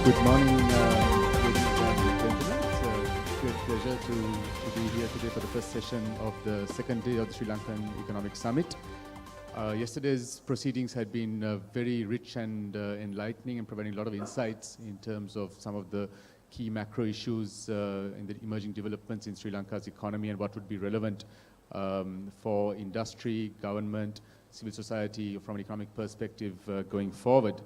Good morning, ladies and gentlemen. It's a great pleasure to be here today for the first session of the second day of the Sri Lankan Economic Summit. Yesterday's proceedings had been very rich and enlightening and providing a lot of insights in terms of some of the key macro issues in the emerging developments in Sri Lanka's economy and what would be relevant for industry, government, civil society from an economic perspective going forward.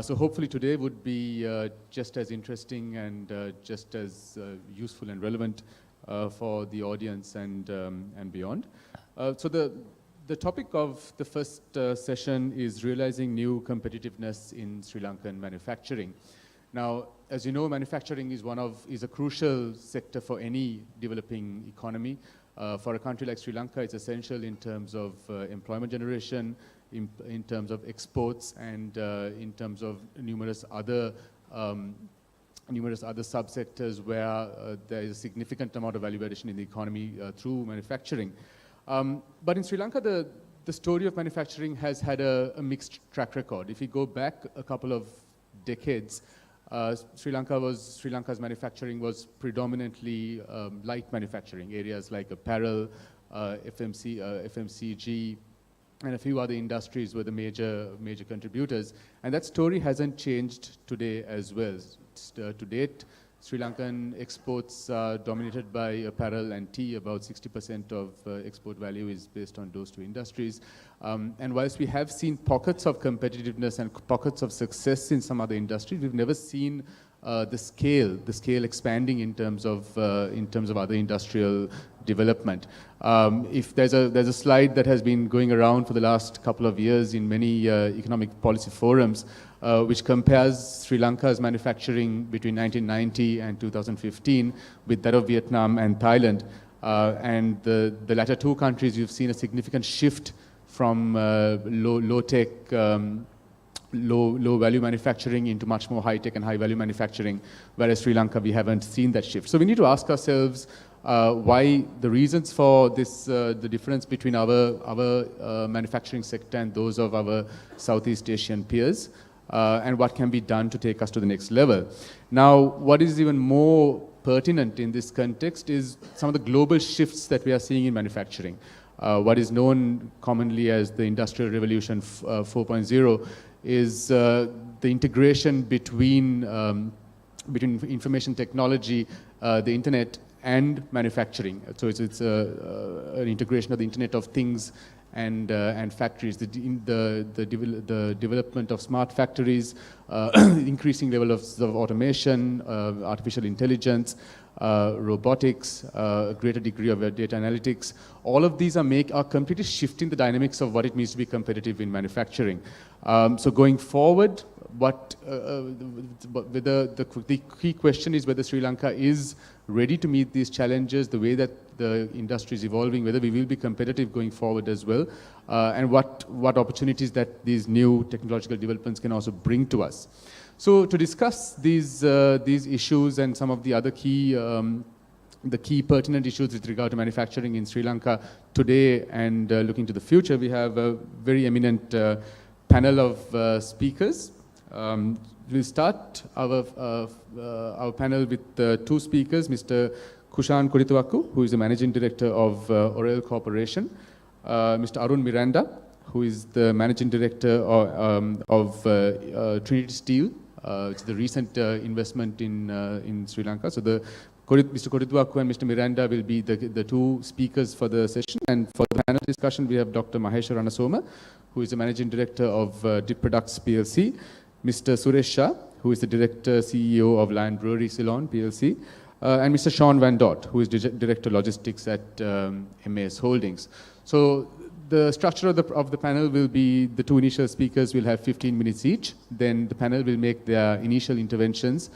So hopefully today would be just as interesting and just as useful and relevant for the audience and beyond. So the topic of the first session is realizing new competitiveness in Sri Lankan manufacturing. Now, as you know, manufacturing is a crucial sector for any developing economy. For a country like Sri Lanka, it's essential in terms of employment generation, in terms of exports, and in terms of numerous other subsectors where there is a significant amount of value addition in the economy through manufacturing. But in Sri Lanka, the story of manufacturing has had a mixed track record. If you go back a couple of decades, Sri Lanka's manufacturing was predominantly light manufacturing, areas like apparel, FMCG, and a few other industries were the major contributors. And that story hasn't changed today as well. To date, Sri Lankan exports are dominated by apparel and tea. About 60% of export value is based on those two industries. And whilst we have seen pockets of competitiveness and pockets of success in some other industries, we've never seen the scale expanding in terms of other industrial development. If there's a slide that has been going around for the last couple of years in many economic policy forums, which compares Sri Lanka's manufacturing between 1990 and 2015 with that of Vietnam and Thailand. And the latter two countries, you've seen a significant shift from low-tech, low-value manufacturing into much more high-tech and high-value manufacturing, whereas Sri Lanka, we haven't seen that shift. So we need to ask ourselves why the reasons for this, the difference between our manufacturing sector and those of our Southeast Asian peers, and what can be done to take us to the next level. Now, what is even more pertinent in this context is some of the global shifts that we are seeing in manufacturing. What is known commonly as the Industrial Revolution 4.0 is the integration between information technology, the internet, and manufacturing. So it's an integration of the Internet of Things and factories. The development of smart factories, increasing level of automation, artificial intelligence, robotics, a greater degree of data analytics. All of these are completely shifting the dynamics of what it means to be competitive in manufacturing. So going forward, the key question is whether Sri Lanka is ready to meet these challenges, the way that the industry is evolving, whether we will be competitive going forward as well, and what opportunities that these new technological developments can also bring to us. So to discuss these issues and some of the other key pertinent issues with regard to manufacturing in Sri Lanka today and looking to the future, we have a very eminent panel of speakers. We'll start our panel with two speakers, Mr. Kushan Kurituaku, who is the Managing Director of Orel Corporation, Mr. Arun Miranda, who is the Managing Director of Trinity Steel, which is the recent investment in Sri Lanka. So Mr. Kurituaku and Mr. Miranda will be the two speakers for the session. And for the panel discussion, we have Dr. Maheshwar Ranasoma, who is the Managing Director of Dip Products PLC, Mr. Suresh Shah, who is the Director CEO of Lion Brewery Ceylon PLC, and Mr. Sean Van Dort, who is Director Logistics at MAS Holdings. So the structure of the panel will be the two initial speakers will have 15 minutes each. Then the panel will make their initial interventions.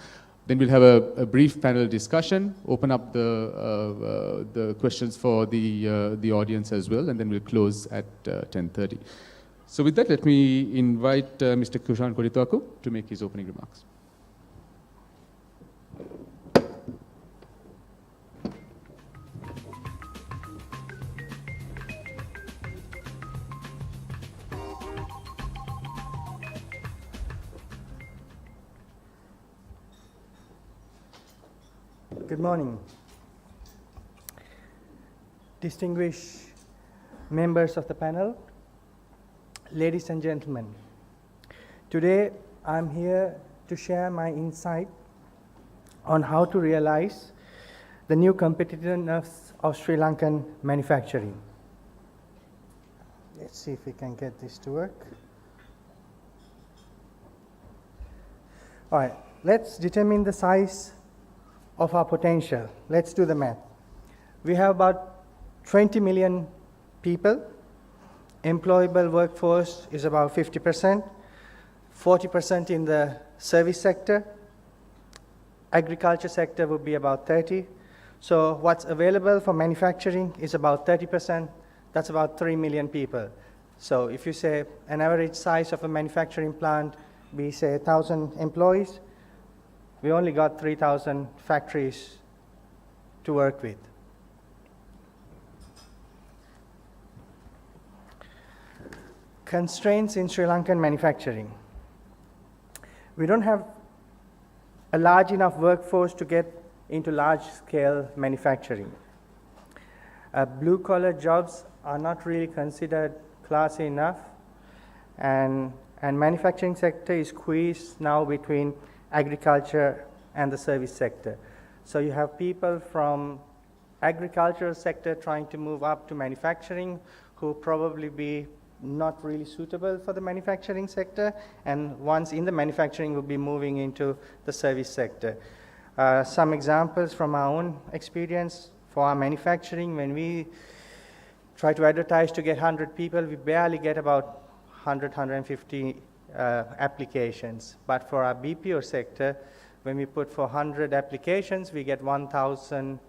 Then we'll have a brief panel discussion, open up the questions for the audience as well, and then we'll close at 10:30. So with that, let me invite Mr. Kushan Kurituaku to make his opening remarks. Good morning. Distinguished members of the panel, ladies and gentlemen. Today, I'm here to share my insight on how to realize the new competitiveness of Sri Lankan manufacturing. Let's see if we can get this to work. All right, let's determine the size of our potential. Let's do the math. We have about 20 million people. Employable workforce is about 50%, 40% in the service sector. Agriculture sector would be about 30. So what's available for manufacturing is about 30%. That's about 3 million people. So if you say an average size of a manufacturing plant, we say 1,000 employees, we only got 3,000 factories to work with. Constraints in Sri Lankan manufacturing. We don't have a large enough workforce to get into large-scale manufacturing. Blue-collar jobs are not really considered classy enough, and manufacturing sector is squeezed now between agriculture and the service sector. So you have people from agricultural sector trying to move up to manufacturing who probably be not really suitable for the manufacturing sector, and once in the manufacturing will be moving into the service sector. Some examples from our own experience for our manufacturing: when we try to advertise to get 100 people, we barely get about 100, 150 applications. But for our BPO sector, when we put for 100 applications, we get 1,000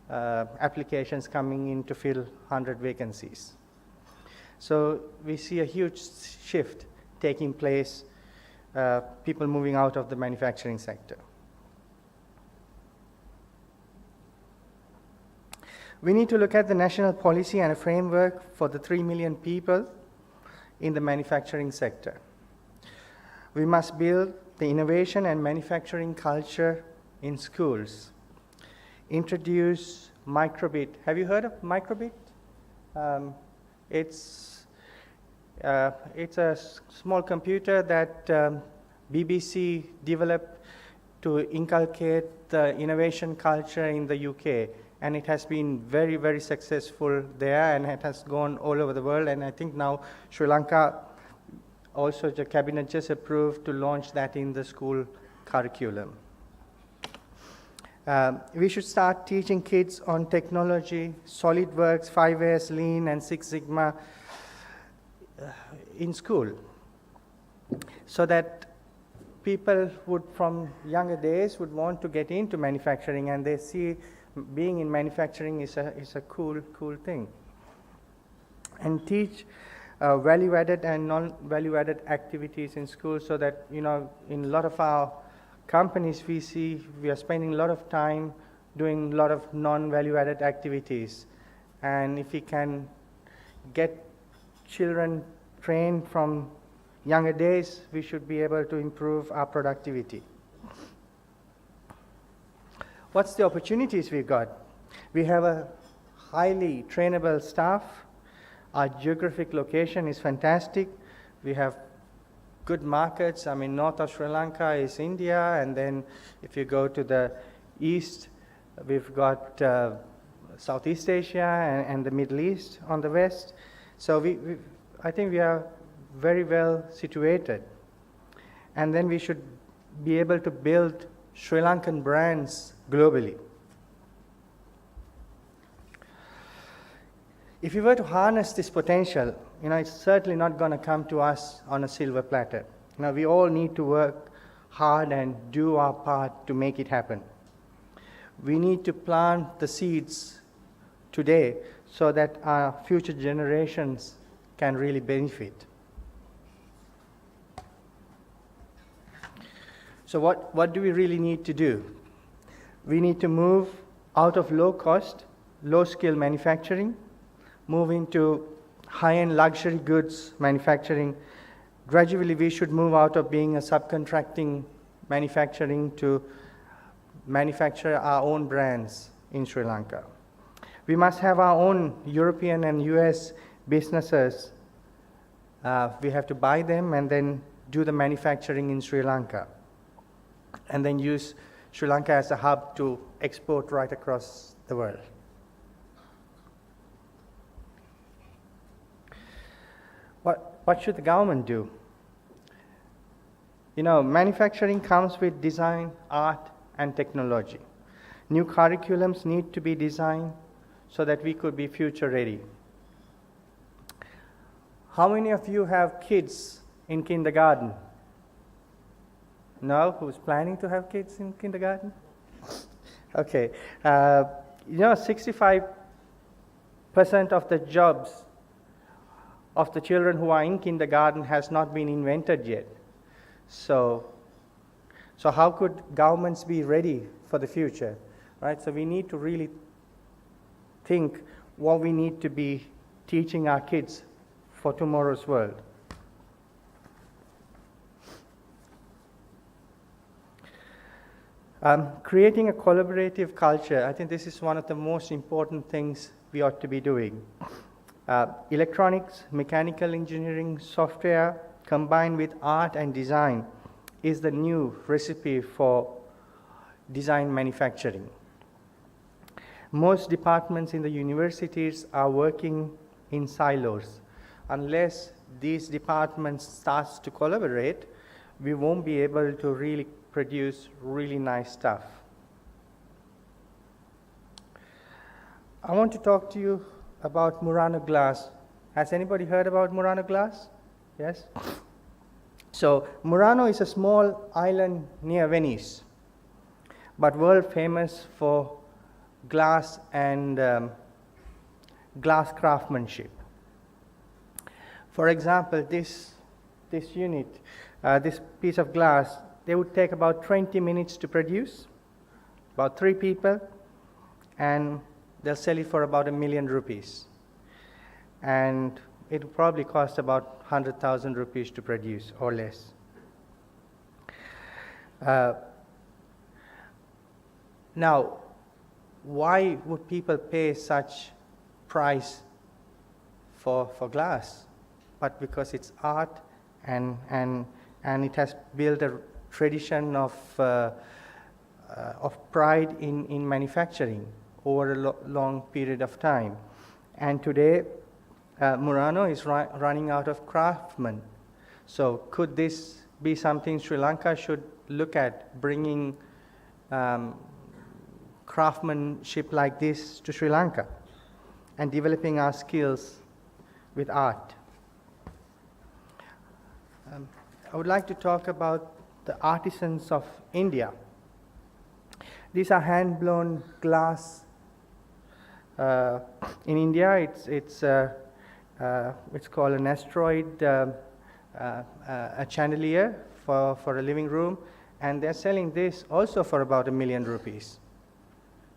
applications coming in to fill 100 vacancies. So we see a huge shift taking place, people moving out of the manufacturing sector. We need to look at the national policy and a framework for the 3 million people in the manufacturing sector. We must build the innovation and manufacturing culture in schools. Introduce microbit. Have you heard of microbit? It's a small computer that BBC developed to inculcate the innovation culture in the UK. And it has been very, very successful there, and it has gone all over the world. And I think now Sri Lanka, also the cabinet just approved to launch that in the school curriculum. We should start teaching kids on technology, SolidWorks, 5S, Lean, and Six Sigma in school, so that people would, from younger days, would want to get into manufacturing, and they see being in manufacturing is a cool thing. And teach value-added and non-value-added activities in school, so that, you know, in a lot of our companies we see we are spending a lot of time doing a lot of non-value-added activities. And if we can get children trained from younger days, we should be able to improve our productivity. What's the opportunities we've got? We have a highly trainable staff. Our geographic location is fantastic. We have good markets. I mean, north of Sri Lanka is India, and then if you go to the east, we've got Southeast Asia and the Middle East on the west. So I think we are very well situated. And then we should be able to build Sri Lankan brands globally. If we were to harness this potential, you know, it's certainly not going to come to us on a silver platter. You know, we all need to work hard and do our part to make it happen. We need to plant the seeds today so that our future generations can really benefit. So what do we really need to do? We need to move out of low-cost, low-skill manufacturing, move into high-end luxury goods manufacturing. Gradually, we should move out of being a subcontracting manufacturing to manufacture our own brands in Sri Lanka. We must have our own European and US businesses. We have to buy them and then do the manufacturing in Sri Lanka, and then use Sri Lanka as a hub to export right across the world. What should the government do? You know, manufacturing comes with design, art, and technology. New curriculums need to be designed so that we could be future ready. How many of you have kids in kindergarten? No? Who's planning to have kids in kindergarten? Okay. You know, 65% of the jobs of the children who are in kindergarten has not been invented yet. So how could governments be ready for the future, right? So we need to really think what we need to be teaching our kids for tomorrow's world. Creating a collaborative culture, I think this is one of the most important things we ought to be doing. Electronics, mechanical engineering, software, combined with art and design is the new recipe for design manufacturing. Most departments in the universities are working in silos. Unless these departments start to collaborate, we won't be able to really produce really nice stuff. I want to talk to you about Murano glass. Has anybody heard about Murano glass? Yes? So Murano is a small island near Venice, but world famous for glass and glass craftsmanship. For example, this unit, this piece of glass, they would take about 20 minutes to produce, about 3 people, and they'll sell it for about ₹1 million. And it will probably cost about 100,000 rupees to produce or less. Now, why would people pay such price for glass? But because it's art and it has built a tradition of pride in manufacturing over a long period of time. And today, Murano is running out of craftsmen. So could this be something Sri Lanka should look at, bringing craftsmanship like this to Sri Lanka and developing our skills with art? I would like to talk about the artisans of India. These are hand-blown glass. In India, it's called an asteroid, a chandelier for a living room, and they're selling this also for about ₹1 million.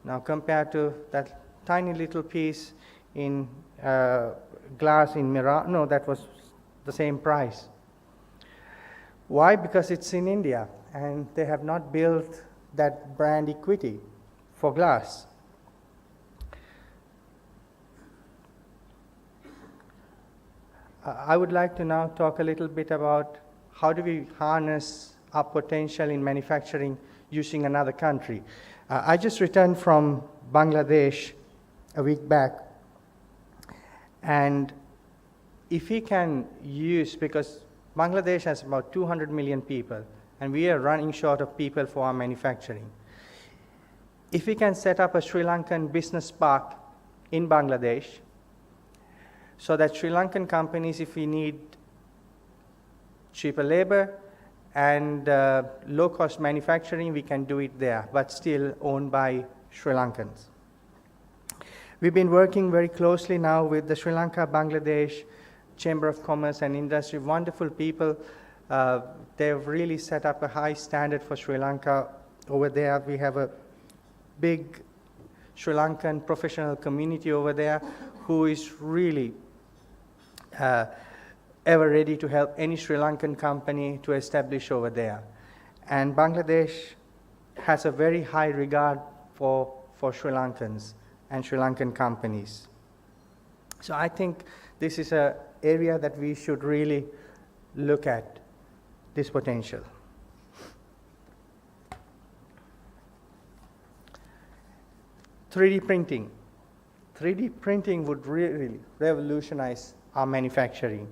Now, compared to that tiny little piece in glass in Murano, that was the same price. Why? Because it's in India, and they have not built that brand equity for glass. I would like to now talk a little bit about how do we harness our potential in manufacturing using another country. I just returned from Bangladesh a week back, and if we can use, because Bangladesh has about 200 million people, and we are running short of people for our manufacturing. If we can set up a Sri Lankan business park in Bangladesh, so that Sri Lankan companies, if we need cheaper labor and low-cost manufacturing, we can do it there, but still owned by Sri Lankans. We've been working very closely now with the Sri Lanka, Bangladesh Chamber of Commerce and Industry, wonderful people. They've really set up a high standard for Sri Lanka. Over there, we have a big Sri Lankan professional community over there who is really ever ready to help any Sri Lankan company to establish over there. And Bangladesh has a very high regard for Sri Lankans and Sri Lankan companies. So I think this is an area that we should really look at this potential. Printing. 3D printing would really revolutionize our manufacturing.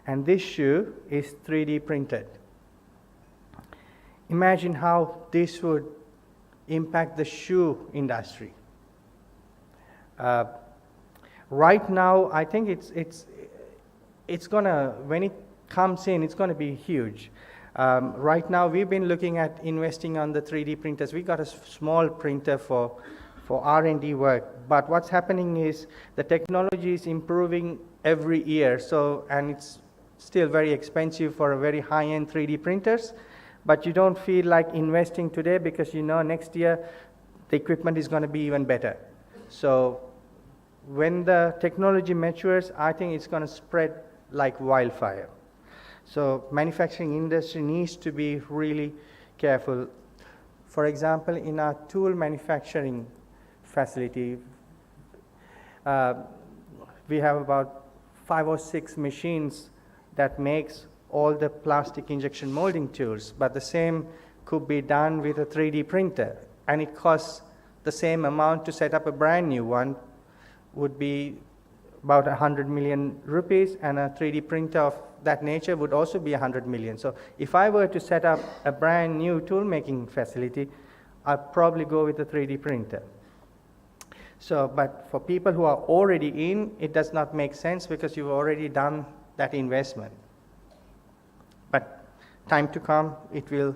And this shoe is 3D printed. Imagine how this would impact the shoe industry. Right now, I think it's gonna, when it comes in, it's gonna be huge. Right now, we've been looking at investing on the 3D printers. We got a small printer for R&D work, but what's happening is the technology is improving every year, and it's still very expensive for a very high-end 3D printers, but you don't feel like investing today because you know next year the equipment is going to be even better. So when the technology matures, I think it's going to spread like wildfire. So manufacturing industry needs to be really careful. For example, in our tool manufacturing facility, we have about 5 or 6 machines that makes all the plastic injection molding tools, but the same could be done with a 3D printer, and it costs the same amount to set up a brand new one, would be about 100 million rupees, and a 3D printer of that nature would also be 100 million. So if I were to set up a brand new tool making facility, I'd probably go with a 3D printer. So, but for people who are already in, it does not make sense because you've already done that investment. But time to come, it will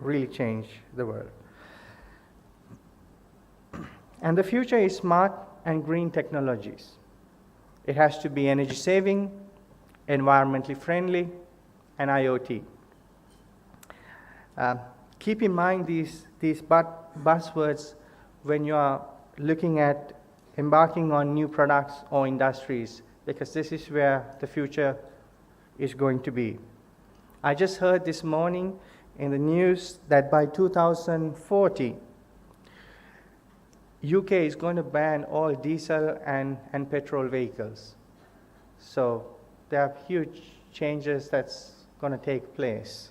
really change the world. And the future is smart and green technologies. It has to be energy saving, environmentally friendly, and IoT. Keep in mind these buzzwords when you are looking at embarking on new products or industries, because this is where the future is going to be. I just heard this morning in the news that by 2040, UK is going to ban all diesel and petrol vehicles. So there are huge changes that's going to take place.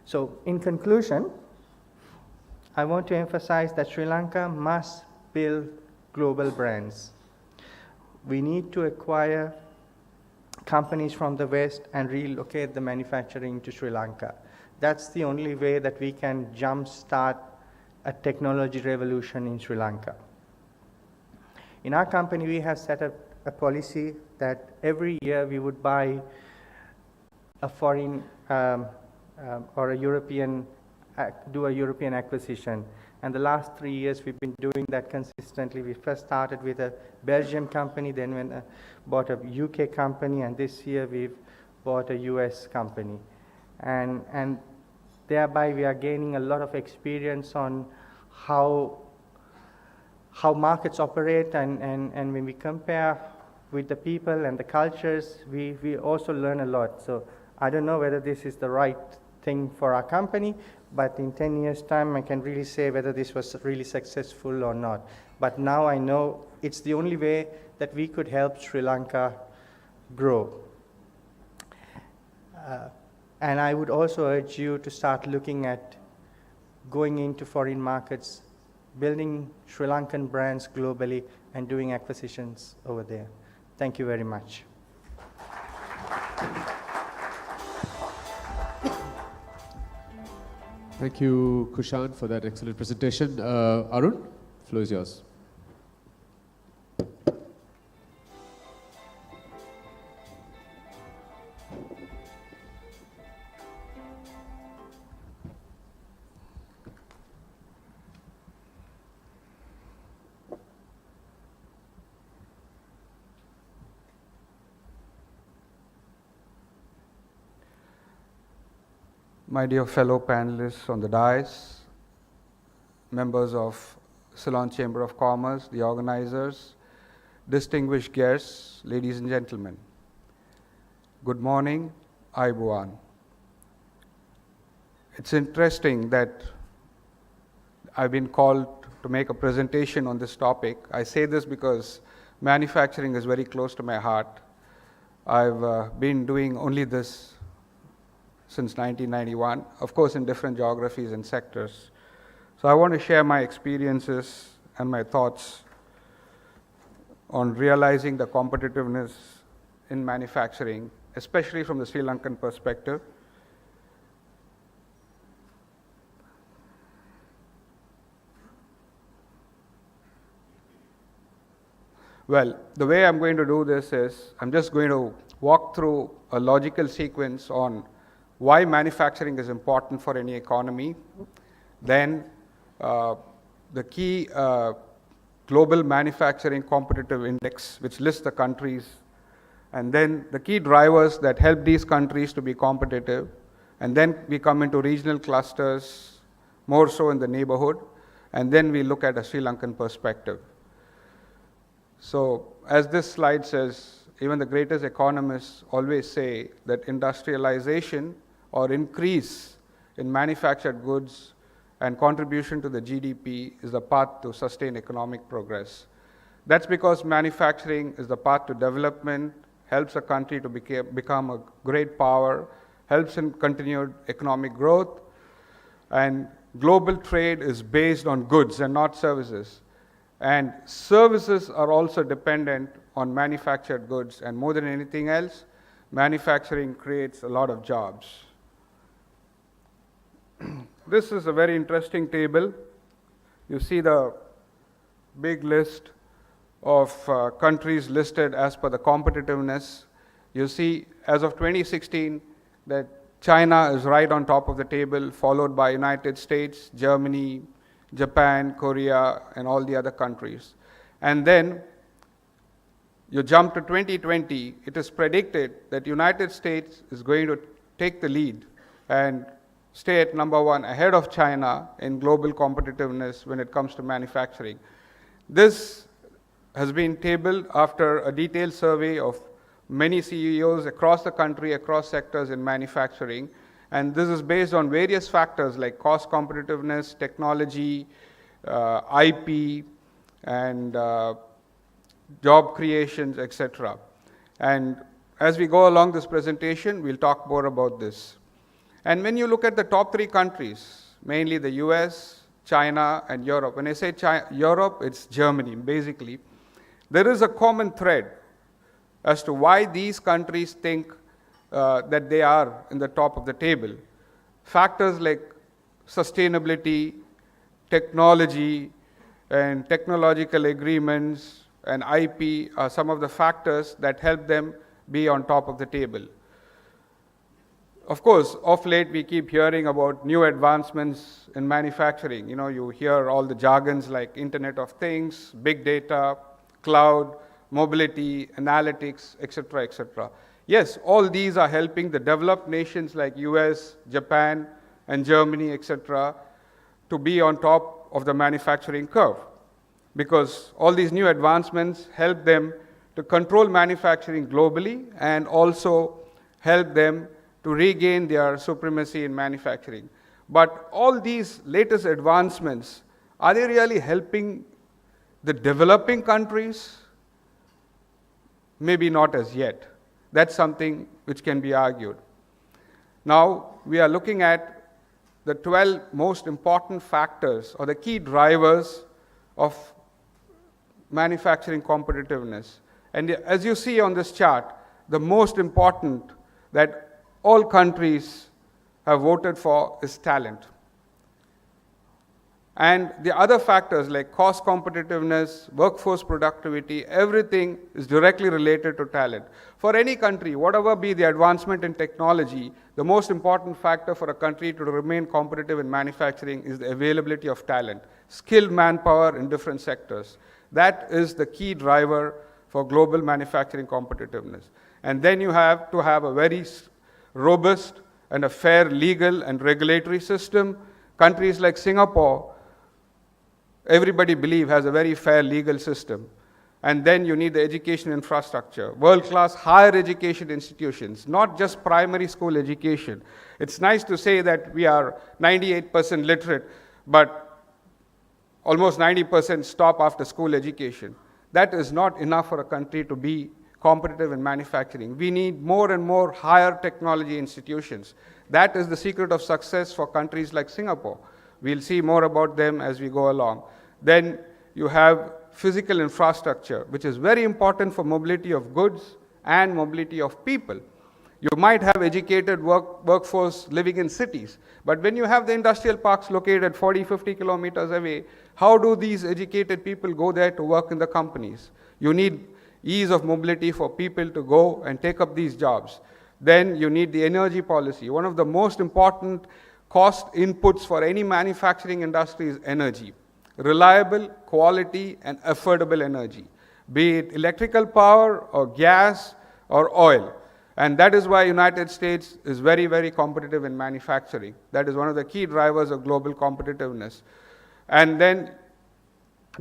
So in conclusion, I want to emphasize that Sri Lanka must build global brands. We need to acquire companies from the West and relocate the manufacturing to Sri Lanka. That's the only way that we can jumpstart a technology revolution in Sri Lanka. In our company, we have set up a policy that every year we would buy a foreign or a European, do a European acquisition. And the last 3 years we've been doing that consistently. We first started with a Belgian company, then bought a UK company, and this year we've bought a US company. And thereby we are gaining a lot of experience on how markets operate, and when we compare with the people and the cultures, we also learn a lot. So I don't know whether this is the right thing for our company, but in 10 years' time, I can really say whether this was really successful or not. But now I know it's the only way that we could help Sri Lanka grow. And I would also urge you to start looking at going into foreign markets, building Sri Lankan brands globally, and doing acquisitions over there. Thank you very much. Thank you, Kushan, for that excellent presentation. Arun, the floor is yours. My dear fellow panelists on the dais, members of Ceylon Chamber of Commerce, the organizers, distinguished guests, ladies and gentlemen. good morning, Aibuan. It's interesting that I've been called to make a presentation on this topic. I say this because manufacturing is very close to my heart. I've been doing only this since 1991, of course in different geographies and sectors. So I want to share my experiences and my thoughts on realizing the competitiveness in manufacturing, especially from the Sri Lankan perspective. Well, the way I'm going to do this is I'm just going to walk through a logical sequence on why manufacturing is important for any economy, then the key global manufacturing competitive index, which lists the countries, and then the key drivers that help these countries to be competitive, and then we come into regional clusters, more so in the neighborhood, and then we look at a Sri Lankan perspective. So, as this slide says, even the greatest economists always say that industrialization or increase in manufactured goods and contribution to the GDP is the path to sustained economic progress. That's because manufacturing is the path to development, helps a country to become a great power, helps in continued economic growth, and global trade is based on goods and not services. And services are also dependent on manufactured goods, and more than anything else, manufacturing creates a lot of jobs. This is a very interesting table. You see the big list of countries listed as per the competitiveness. You see, as of 2016, that China is right on top of the table, followed by United States, Germany, Japan, Korea, and all the other countries. And then you jump to 2020, it is predicted that United States is going to take the lead and stay at number one ahead of China in global competitiveness when it comes to manufacturing. This has been tabled after a detailed survey of many CEOs across the country, across sectors in manufacturing. And this is based on various factors like cost competitiveness, technology, IP, and job creations, etc. And as we go along this presentation, we'll talk more about this. And when you look at the top three countries, mainly the US, China, and Europe, when I say Europe, it's Germany, basically, there is a common thread as to why these countries think that they are in the top of the table. Factors like sustainability, technology, and technological agreements, and IP are some of the factors that help them be on top of the table. Of course, of late we keep hearing about new advancements in manufacturing. You know, you hear all the jargons like Internet of Things, big data, cloud, mobility, analytics, etc., etc. Yes, all these are helping the developed nations like US, Japan, and Germany, etc., to be on top of the manufacturing curve, because all these new advancements help them to control manufacturing globally and also help them to regain their supremacy in manufacturing. But all these latest advancements, are they really helping the developing countries? Maybe not as yet. That's something which can be argued. Now, we are looking at the 12 most important factors or the key drivers of manufacturing competitiveness. And as you see on this chart, the most important that all countries have voted for is talent. And the other factors like cost competitiveness, workforce productivity, everything is directly related to talent. For any country, whatever be the advancement in technology, the most important factor for a country to remain competitive in manufacturing is the availability of talent, skilled manpower in different sectors. That is the key driver for global manufacturing competitiveness. And then you have to have a very robust and a fair legal and regulatory system. Countries like Singapore, everybody believes, has a very fair legal system. And then you need the education infrastructure, world-class higher education institutions, not just primary school education. It's nice to say that we are 98% literate, but almost 90% stop after school education. That is not enough for a country to be competitive in manufacturing. We need more and more higher technology institutions. That is the secret of success for countries like Singapore. We'll see more about them as we go along. Then you have physical infrastructure, which is very important for mobility of goods and mobility of people. You might have educated workforce living in cities, but when you have the industrial parks located 40, 50 kilometers away, how do these educated people go there to work in the companies? You need ease of mobility for people to go and take up these jobs. Then you need the energy policy. One of the most important cost inputs for any manufacturing industry is energy. Reliable, quality, and affordable energy, be it electrical power or gas or oil. And that is why United States is very, very competitive in manufacturing. That is one of the key drivers of global competitiveness. And then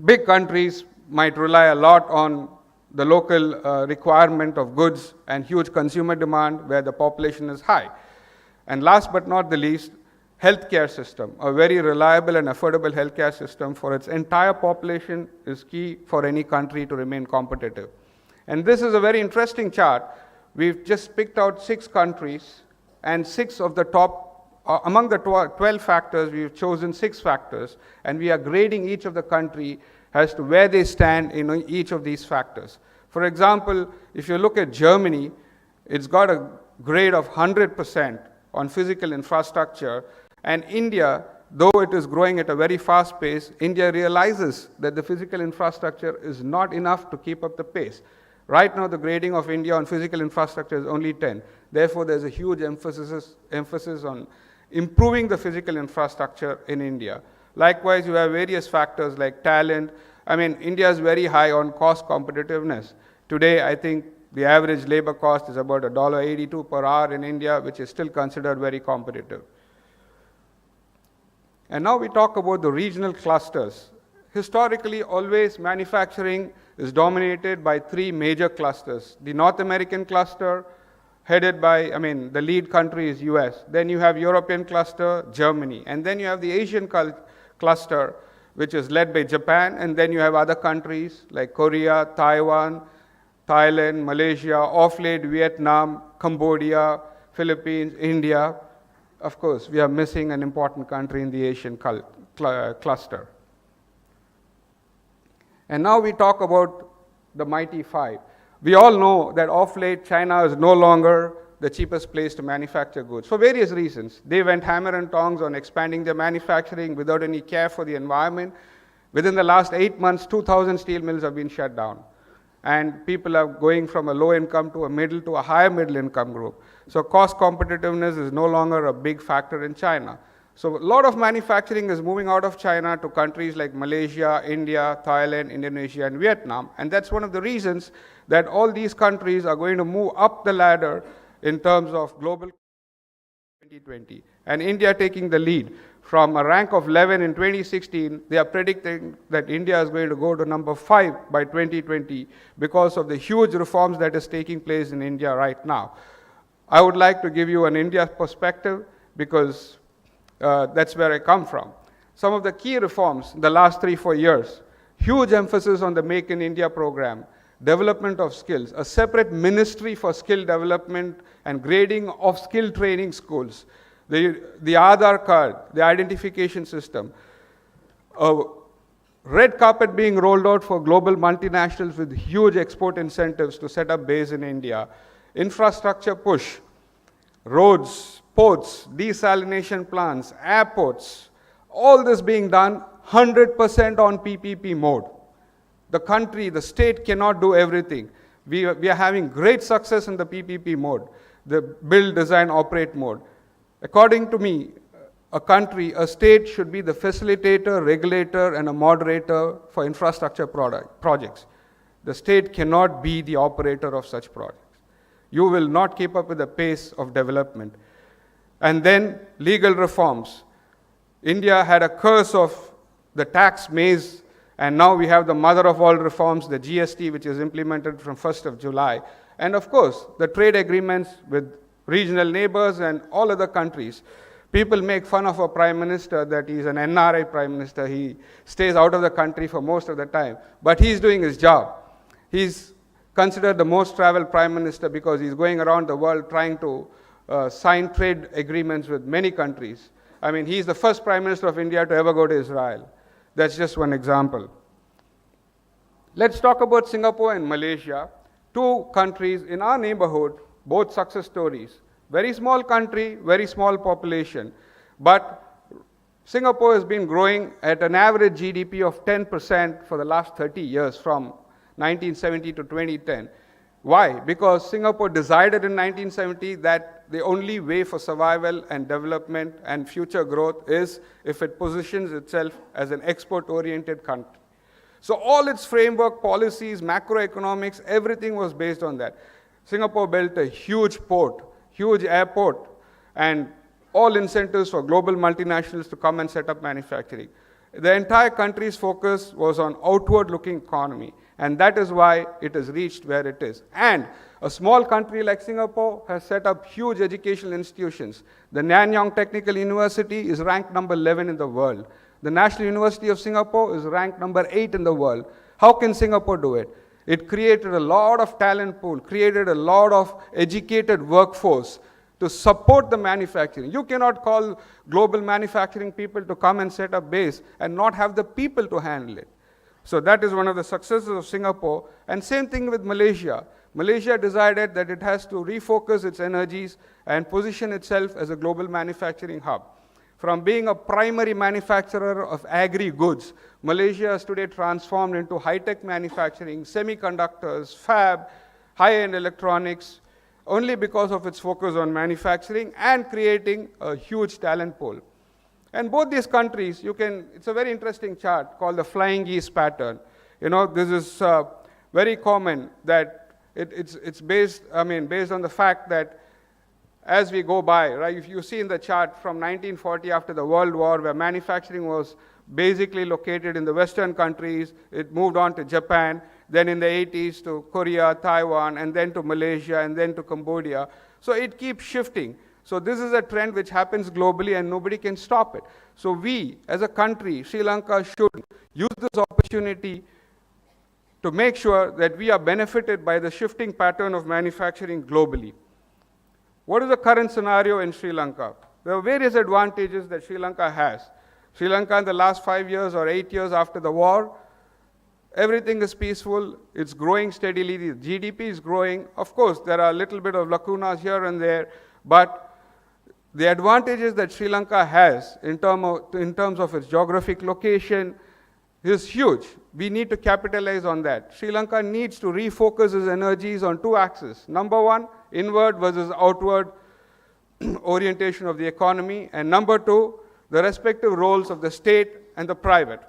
big countries might rely a lot on the local requirement of goods and huge consumer demand where the population is high. And last but not the least, healthcare system, a very reliable and affordable healthcare system for its entire population is key for any country to remain competitive. And this is a very interesting chart. We've just picked out 6 countries, and 6 of the top, among the 12 factors, we've chosen 6 factors, and we are grading each of the country as to where they stand in each of these factors. For example, if you look at Germany, it's got a grade of 100% on physical infrastructure. And India, though it is growing at a very fast pace, India realizes that the physical infrastructure is not enough to keep up the pace. Right now, the grading of India on physical infrastructure is only 10. Therefore, there's a huge emphasis on improving the physical infrastructure in India. Likewise, you have various factors like talent. I mean, India is very high on cost competitiveness. Today, I think the average labor cost is about $1.82 per hour in India, which is still considered very competitive. And now we talk about the regional clusters. Historically, always manufacturing is dominated by 3 major clusters. The North American cluster, headed by, the lead country is US. Then you have European cluster, Germany. And then you have the Asian cluster, which is led by Japan. And then you have other countries like Korea, Taiwan, Thailand, Malaysia, off late Vietnam, Cambodia, Philippines, India. Of course, we are missing an important country in the Asian cluster. And now we talk about the mighty 5. We all know that of late, China is no longer the cheapest place to manufacture goods for various reasons. They went hammer and tongs on expanding their manufacturing without any care for the environment. Within the last 8 months, 2,000 steel mills have been shut down. And people are going from a low income to a middle to a higher middle income group. So cost competitiveness is no longer a big factor in China. So a lot of manufacturing is moving out of China to countries like Malaysia, India, Thailand, Indonesia, and Vietnam. And that's one of the reasons that all these countries are going to move up the ladder in terms of global 2020. And India taking the lead. From a rank of 11 in 2016, they are predicting that India is going to go to number 5 by 2020 because of the huge reforms that is taking place in India right now. I would like to give you an India perspective because that's where I come from. Some of the key reforms in the last 3-4 years, huge emphasis on the Make in India program, development of skills, a separate ministry for skill development and grading of skill training schools, the Aadhaar card, the identification system, a red carpet being rolled out for global multinationals with huge export incentives to set up base in India, infrastructure push, roads, ports, desalination plants, airports, all this being done 100% on PPP mode. The country, the state cannot do everything. We are having great success in the PPP mode, the build, design, operate mode. According to me, a state should be the facilitator, regulator, and a moderator for infrastructure projects. The state cannot be the operator of such projects. You will not keep up with the pace of development. And then legal reforms. India had a curse of the tax maze And now we have the mother of all reforms, the GST, which is implemented from 1st of July. And of course, the trade agreements with regional neighbors and all other countries. People make fun of a prime minister that he's an NRI prime minister. He stays out of the country for most of the time. But he's doing his job. He's considered the most traveled prime minister because he's going around the world trying to sign trade agreements with many countries. I mean, he's the first prime minister of India to ever go to Israel. That's just one example. Let's talk about Singapore and Malaysia, two countries in our neighborhood, both success stories. Very small country, very small population. But Singapore has been growing at an average GDP of 10% for the last 30 years, from 1970 to 2010. Why? Because Singapore decided in 1970 that the only way for survival and development and future growth is if it positions itself as an export-oriented country. So all its framework, policies, macroeconomics, everything was based on that. Singapore built a huge port, huge airport, and all incentives for global multinationals to come and set up manufacturing. The entire country's focus was on outward-looking economy, and that is why it has reached where it is. And a small country like Singapore has set up huge educational institutions. The Nanyang Technical University is ranked number 11 in the world. The National University of Singapore is ranked number 8 in the world. How can Singapore do it? It created a lot of talent pool, created a lot of educated workforce to support the manufacturing. You cannot call global manufacturing people to come and set up base and not have the people to handle it. So that is one of the successes of Singapore. And same thing with Malaysia. Malaysia decided that it has to refocus its energies and position itself as a global manufacturing hub. From being a primary manufacturer of agri-goods, Malaysia has today transformed into high-tech manufacturing, semiconductors, fab, high-end electronics, only because of its focus on manufacturing and creating a huge talent pool. And both these countries, it's a very interesting chart called the flying geese pattern. You know, this is very common that it's based on the fact that as we go by, right, if you see in the chart from 1940 after the World War, where manufacturing was basically located in the Western countries, it moved on to Japan, then in the 80s to Korea, Taiwan, and then to Malaysia, and then to Cambodia. So it keeps shifting. So this is a trend which happens globally and nobody can stop it. So we, as a country, Sri Lanka, should use this opportunity to make sure that we are benefited by the shifting pattern of manufacturing globally. What is the current scenario in Sri Lanka? There are various advantages that Sri Lanka has. Sri Lanka in the last 5 years or 8 years after the war, everything is peaceful, it's growing steadily, the GDP is growing. Of course, there are a little bit of lacunas here and there, but the advantages that Sri Lanka has in terms of its geographic location is huge. We need to capitalize on that. Sri Lanka needs to refocus its energies on two axes. Number one, inward versus outward orientation of the economy, and number two, the respective roles of the state and the private.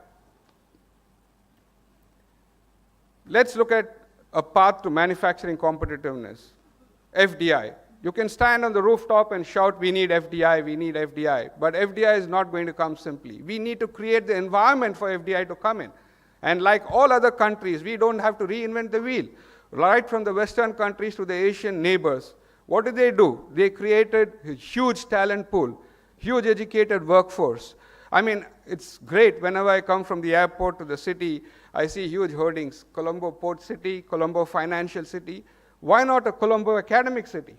Let's look at a path to manufacturing competitiveness. FDI. You can stand on the rooftop and shout, we need FDI, we need FDI. But FDI is not going to come simply. We need to create the environment for FDI to come in. And like all other countries, we don't have to reinvent the wheel. Right from the Western countries to the Asian neighbors, what did they do? They created a huge talent pool, huge educated workforce. I mean, it's great whenever I come from the airport to the city, I see huge hoardings, Colombo Port City, Colombo Financial City. Why not a Colombo Academic City?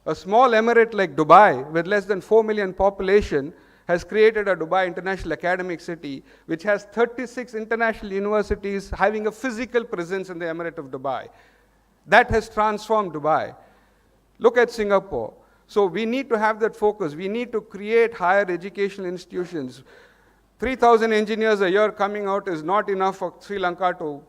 A small emirate like Dubai, with less than 4 million population, has created a Dubai International Academic City, which has 36 international universities having a physical presence in the Emirate of Dubai. That has transformed Dubai. Look at Singapore. So we need to have that focus. We need to create higher educational institutions. 3,000 engineers a year coming out is not enough for Sri Lanka to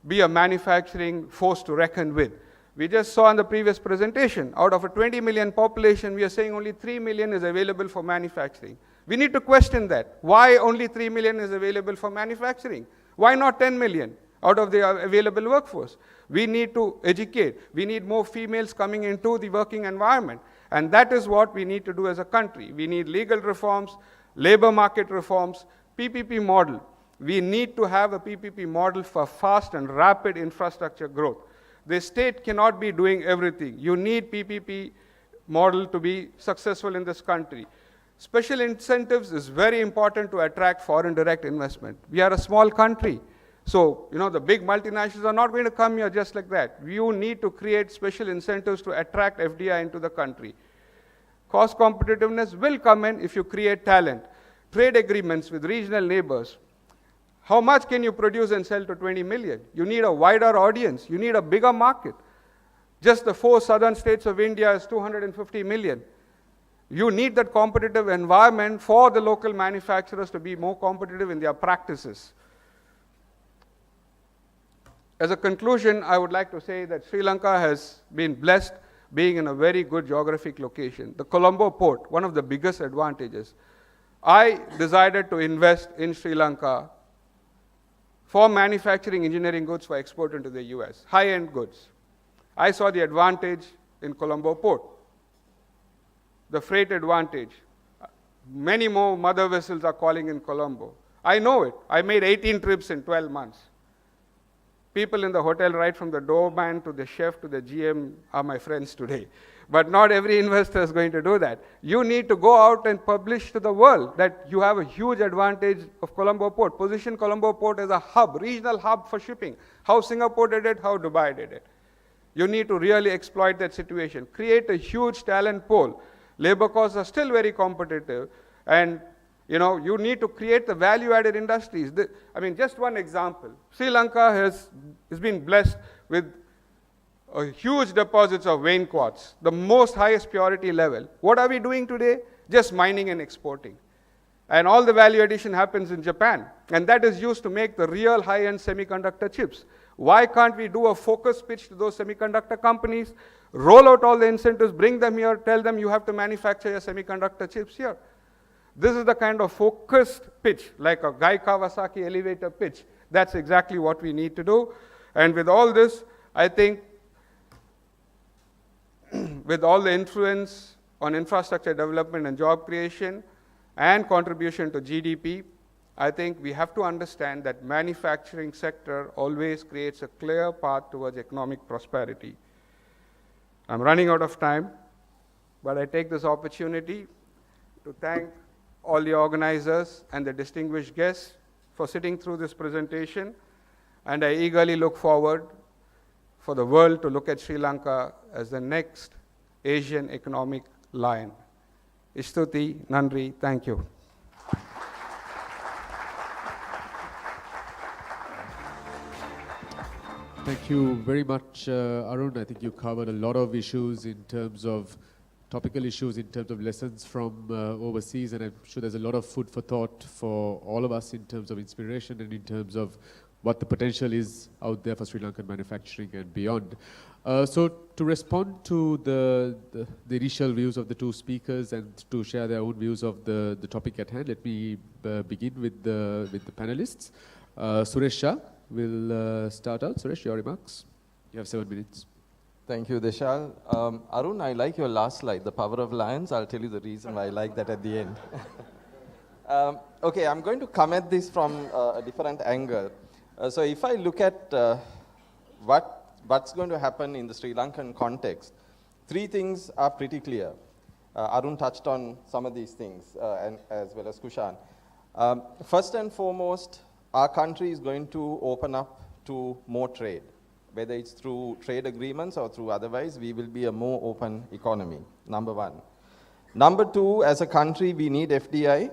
be a manufacturing force to reckon with. We just saw in the previous presentation, out of a 20 million population, we are saying only 3 million is available for manufacturing. We need to question that. Why only 3 million is available for manufacturing? Why not 10 million out of the available workforce? We need to educate. We need more females coming into the working environment. And that is what we need to do as a country. We need legal reforms, labor market reforms, PPP model, we need to have a PPP model for fast and rapid infrastructure growth. The state cannot be doing everything. You need PPP model to be successful in this country. Special incentives is very important to attract foreign direct investment. We are a small country. So, the big multinationals are not going to come here just like that. You need to create special incentives to attract FDI into the country. Cost competitiveness will come in if you create talent. Trade agreements with regional neighbors. How much can you produce and sell to 20 million? You need a wider audience. You need a bigger market. Just the 4 southern states of India is 250 million. You need that competitive environment for the local manufacturers to be more competitive in their practices. As a conclusion, I would like to say that Sri Lanka has been blessed being in a very good geographic location. The Colombo port, one of the biggest advantages. I decided to invest in Sri Lanka for manufacturing engineering goods for export into the US, high-end goods. I saw the advantage in Colombo port, the freight advantage. Many more mother vessels are calling in Colombo. I know it. I made 18 trips in 12 months. People in the hotel, right from the doorman to the chef to the GM, are my friends today. But not every investor is going to do that. You need to go out and publish to the world that you have a huge advantage of Colombo Port. Position Colombo Port as a hub, regional hub for shipping. How Singapore did it, how Dubai did it. You need to really exploit that situation. Create a huge talent pool. Labor costs are still very competitive. And you need to create the value-added industries. Just one example. Sri Lanka has been blessed with a huge deposits of vein quartz, the most highest purity level. What are we doing today? Just mining and exporting. And all the value addition happens in Japan. And that is used to make the real high-end semiconductor chips. Why can't we do a focus pitch to those semiconductor companies, roll out all the incentives, bring them here, tell them you have to manufacture your semiconductor chips here? This is the kind of focused pitch, like a Guy Kawasaki elevator pitch. That's exactly what we need to do. And with all this, I think, with all the influence on infrastructure development and job creation and contribution to GDP, I think we have to understand that manufacturing sector always creates a clear path towards economic prosperity. I'm running out of time, but I take this opportunity to thank all the organizers and the distinguished guests for sitting through this presentation, and I eagerly look forward for the world to look at Sri Lanka as the next Asian economic lion. Istuti, Nandri, thank you. Thank you very much, Arun. I think you covered a lot of issues in terms of topical issues, in terms of lessons from overseas, and I'm sure there's a lot of food for thought for all of us in terms of inspiration and in terms of what the potential is out there for Sri Lankan manufacturing and beyond. So to respond to the initial views of the two speakers and to share their own views of the topic at hand, let me begin with the panelists. Suresh Shah will start out. Suresh, your remarks. You have 7 minutes. Thank you, Deshal. Arun, I like your last slide, the power of lions. I'll tell you the reason why I like that at the end. Okay, I'm going to come at this from a different angle. So if I look at what's going to happen in the Sri Lankan context, 3 things are pretty clear. Arun touched on some of these things, and as well as Kushan. First and foremost, our country is going to open up to more trade. Whether it's through trade agreements or through otherwise, we will be a more open economy, number 1. Number 2, as a country, we need FDI.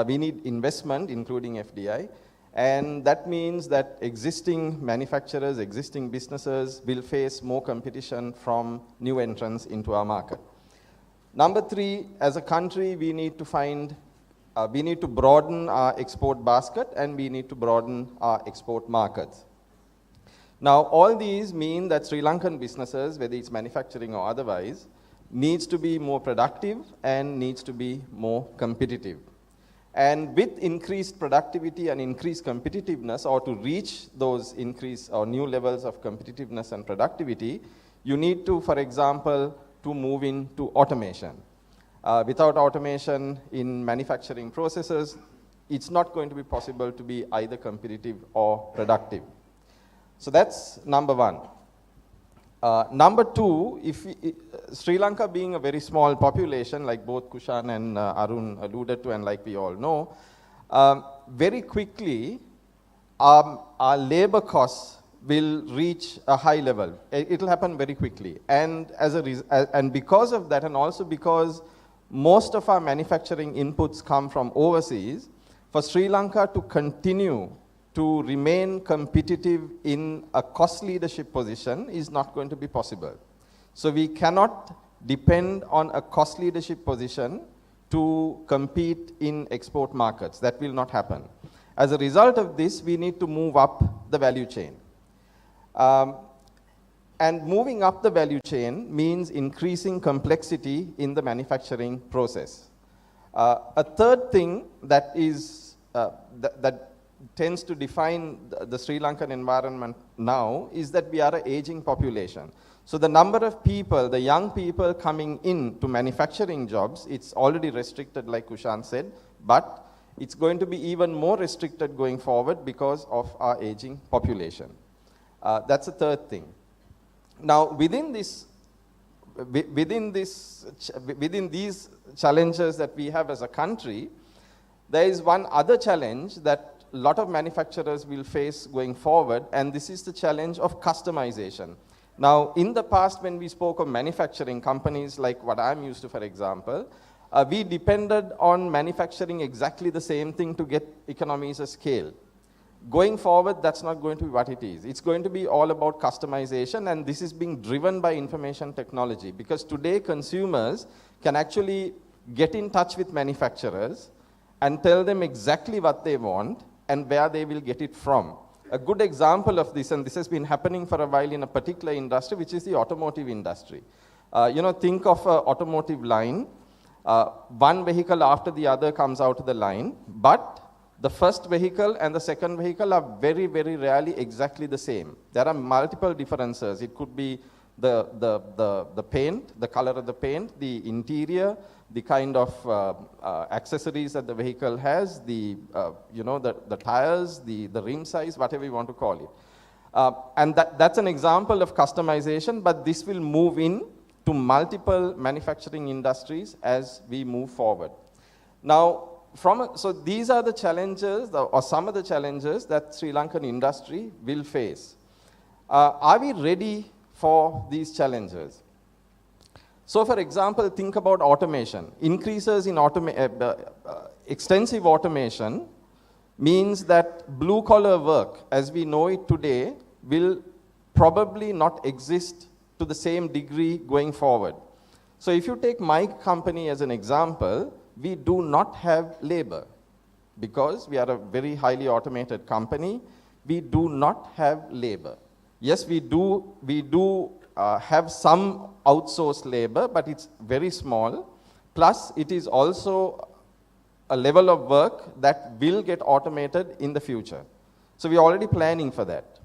We need investment, including FDI. And that means that existing manufacturers, existing businesses will face more competition from new entrants into our market. Number 3, as a country, we need to broaden our export basket, and we need to broaden our export markets. Now, all these mean that Sri Lankan businesses, whether it's manufacturing or otherwise, needs to be more productive and needs to be more competitive. And with increased productivity and increased competitiveness, or to reach those increased or new levels of competitiveness and productivity, you need to, for example, to move into automation. Without automation in manufacturing processes, it's not going to be possible to be either competitive or productive. So that's number one. Number two, Sri Lanka being a very small population, like both Kushan and Arun alluded to, and like we all know, very quickly our labor costs will reach a high level. It will happen very quickly. And and because of that, and also because most of our manufacturing inputs come from overseas, for Sri Lanka to continue to remain competitive in a cost leadership position is not going to be possible. So we cannot depend on a cost leadership position to compete in export markets. That will not happen. As a result of this, we need to move up the value chain. And moving up the value chain means increasing complexity in the manufacturing process. A third thing that is that tends to define the Sri Lankan environment now is that we are an aging population. So the number of people, the young people coming in to manufacturing jobs, it's already restricted, like Kushan said, but it's going to be even more restricted going forward because of our aging population. That's the third thing. Now, within these challenges that we have as a country, there is one other challenge that a lot of manufacturers will face going forward, and this is the challenge of customization. Now, in the past, when we spoke of manufacturing, companies like what I'm used to, for example, we depended on manufacturing exactly the same thing to get economies of scale. Going forward, that's not going to be what it is. It's going to be all about customization, and this is being driven by information technology, because today consumers can actually get in touch with manufacturers and tell them exactly what they want and where they will get it from. A good example of this, and this has been happening for a while in a particular industry, which is the automotive industry. Think of an automotive line. One vehicle after the other comes out of the line, but the first vehicle and the second vehicle are very, very rarely exactly the same. There are multiple differences. It could be the paint, the color of the paint, the interior, the kind of accessories that the vehicle has, the tires, the rim size, whatever you want to call it. And that's an example of customization, but this will move in to multiple manufacturing industries as we move forward. Now, so these are the challenges, or some of the challenges that Sri Lankan industry will face. Are we ready for these challenges? So, for example, think about automation. Increases in extensive automation means that blue-collar work, as we know it today, will probably not exist to the same degree going forward. So, if you take my company as an example, we do not have labor because we are a very highly automated company. We do not have labor. Yes, we do have some outsourced labor, but it's very small. Plus, it is also a level of work that will get automated in the future. So we're already planning for that.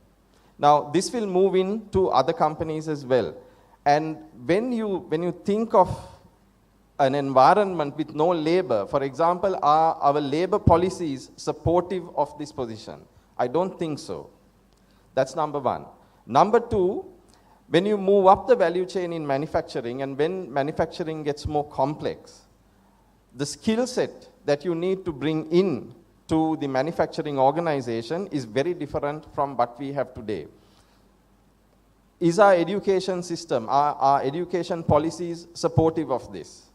Now, this will move into other companies as well. And when you think of an environment with no labor, for example, are our labor policies supportive of this position? I don't think so. That's number one. Number two, when you move up the value chain in manufacturing, and when manufacturing gets more complex, the skill set that you need to bring in to the manufacturing organization is very different from what we have today. Is our education system, our education policies supportive of this?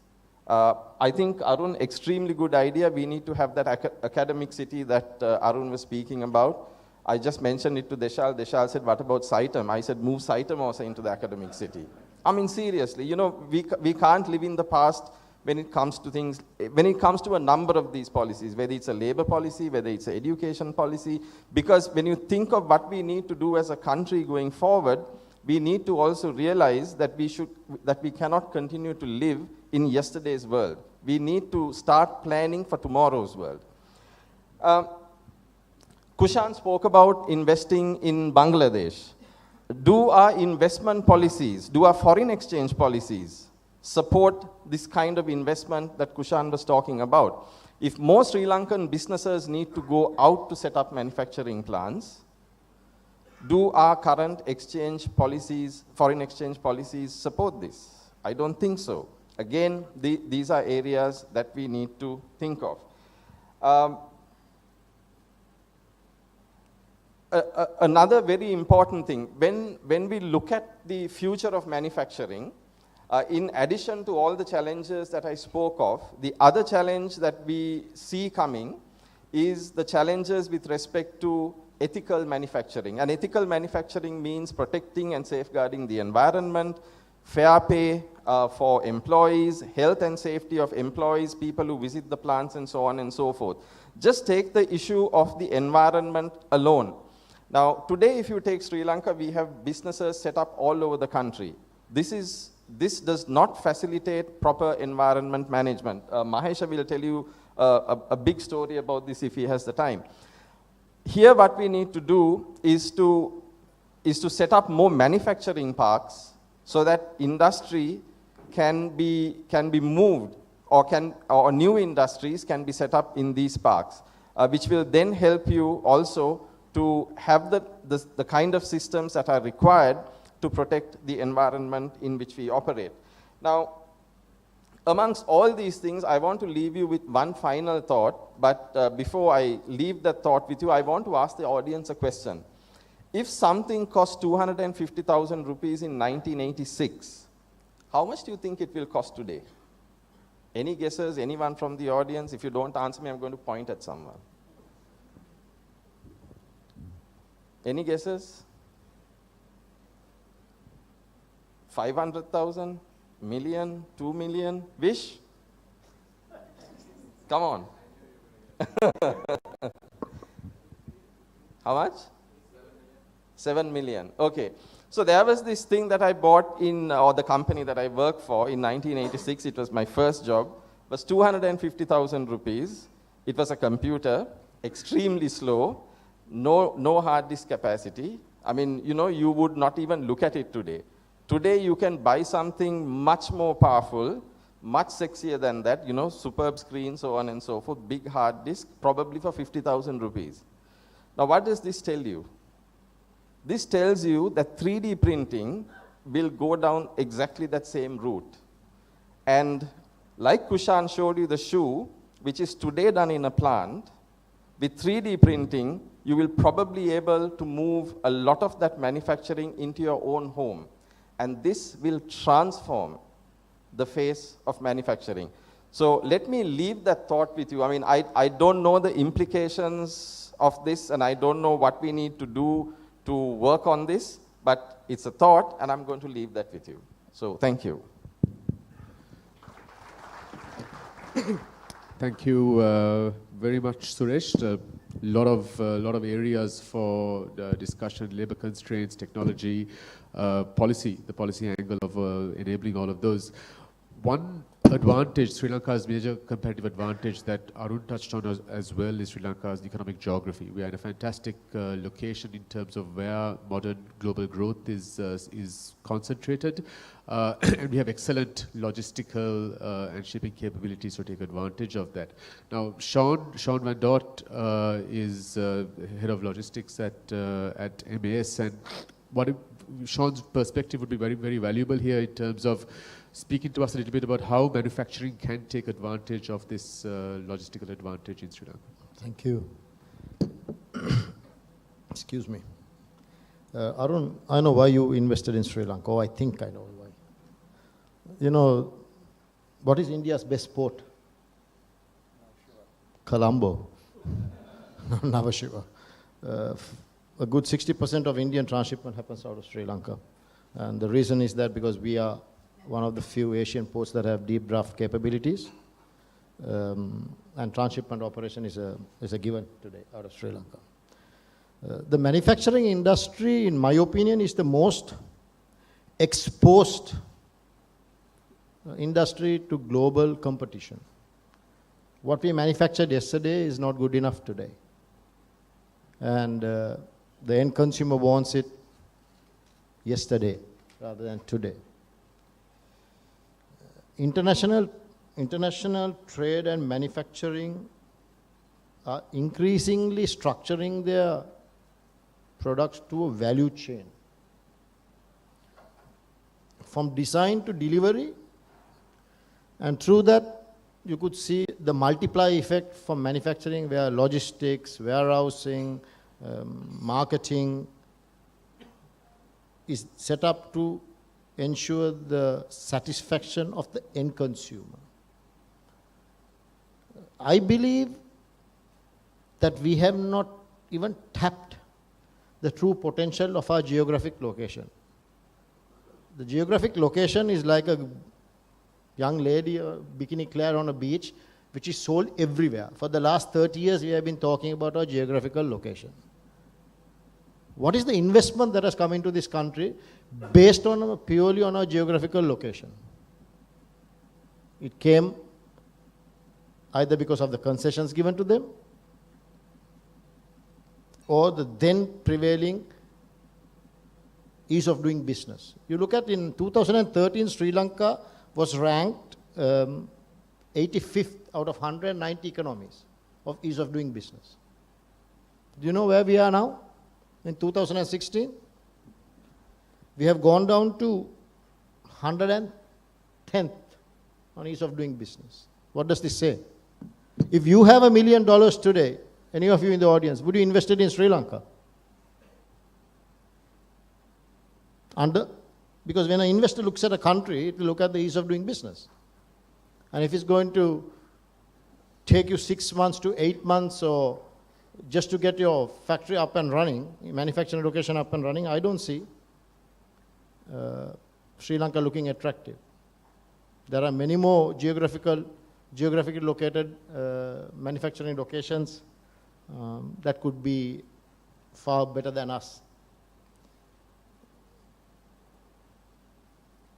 I think, Arun, extremely good idea. We need to have that academic city that Arun was speaking about. I just mentioned it to Deshal. Deshal said, what about Saitam? I said, move Saitam also into the academic city. I mean, seriously, we can't live in the past when it comes to things, when it comes to a number of these policies, whether it's a labor policy, whether it's an education policy, because when you think of what we need to do as a country going forward, we need to also realize that we cannot continue to live in yesterday's world. We need to start planning for tomorrow's world. Kushan spoke about investing in Bangladesh. Do our investment policies, do our foreign exchange policies support this kind of investment that Kushan was talking about? If more Sri Lankan businesses need to go out to set up manufacturing plants, do our current exchange policies, foreign exchange policies support this? I don't think so. Again, these are areas that we need to think of. Another very important thing, when we look at the future of manufacturing, in addition to all the challenges that I spoke of, the other challenge that we see coming is the challenges with respect to ethical manufacturing. And ethical manufacturing means protecting and safeguarding the environment, fair pay for employees, health and safety of employees, people who visit the plants, and so on and so forth. Just take the issue of the environment alone. Now, today, if you take Sri Lanka, we have businesses set up all over the country. This does not facilitate proper environment management. Mahesha will tell you a big story about this if he has the time. Here, what we need to do is to set up more manufacturing parks so that industry can be moved, or new industries can be set up in these parks, which will then help you also to have the kind of systems that are required to protect the environment in which we operate. Now, amongst all these things, I want to leave you with one final thought, but before I leave that thought with you, I want to ask the audience a question. If something cost 250,000 rupees in 1986, how much do you think it will cost today? Any guesses? Anyone from the audience? If you don't answer me, I'm going to point at someone. Any guesses? 500,000? Million? 2 million? Wish? Come on. How much? 7 million. Okay. So there was this thing that I bought or the company that I worked for in 1986. It was my first job. It was 250,000 rupees. It was a computer, extremely slow, no hard disk capacity. I mean, you would not even look at it today. Today, you can buy something much more powerful, much sexier than that, superb screen, so on and so forth, big hard disk, probably for 50,000 rupees. Now, what does this tell you? This tells you that 3D printing will go down exactly that same route. And like Kushan showed you the shoe, which is today done in a plant, with 3D printing, you will probably be able to move a lot of that manufacturing into your own home. And this will transform the face of manufacturing. So let me leave that thought with you. I mean, I don't know the implications of this, and I don't know what we need to do to work on this, but it's a thought, and I'm going to leave that with you. So thank you. Thank you very much, Suresh. A lot of areas for discussion: labor constraints, technology, policy, the policy angle of enabling all of those. One advantage, Sri Lanka's major competitive advantage that Arun touched on as well, is Sri Lanka's economic geography. We are in a fantastic location in terms of where modern global growth is concentrated, and we have excellent logistical and shipping capabilities to take advantage of that. Now, Sean Van Dort is head of logistics at MAS, and Sean's perspective would be very, very valuable here in terms of speaking to us a little bit about how manufacturing can take advantage of this logistical advantage in Sri Lanka. Thank you. Excuse me. Arun, I know why you invested in Sri Lanka. I think I know why. What is India's best port? Colombo. Navashiva. A good 60% of Indian transshipment happens out of Sri Lanka. And the reason is that because we are one of the few Asian ports that have deep draft capabilities. And transshipment operation is a given today out of Sri Lanka. The manufacturing industry, in my opinion, is the most exposed industry to global competition. What we manufactured yesterday is not good enough today. And the end consumer wants it yesterday rather than today. International international trade and manufacturing are increasingly structuring their products to a value chain. From design to delivery, and through that you could see the multiply effect from manufacturing, where logistics, warehousing, marketing is set up to ensure the satisfaction of the end consumer. I believe that we have not even tapped the true potential of our geographic location. The geographic location is like a young lady, a bikini clad on a beach, which is sold everywhere. For the last 30 years, we have been talking about our geographical location. What is the investment that has come into this country based on purely on our geographical location? It came either because of the concessions given to them or the then prevailing ease of doing business. You look at in 2013, Sri Lanka was ranked 85th out of 190 economies of ease of doing business. Do you know where we are now? In 2016, we have gone down to 110th on ease of doing business. What does this say? If you have $1 million today, any of you in the audience, would you invest it in Sri Lanka? Because when an investor looks at a country, it will look at the ease of doing business. And if it's going to take you 6 months to 8 months or just to get your factory up and running, manufacturing location up and running, I don't see Sri Lanka looking attractive. There are many more geographically located manufacturing locations that could be far better than us.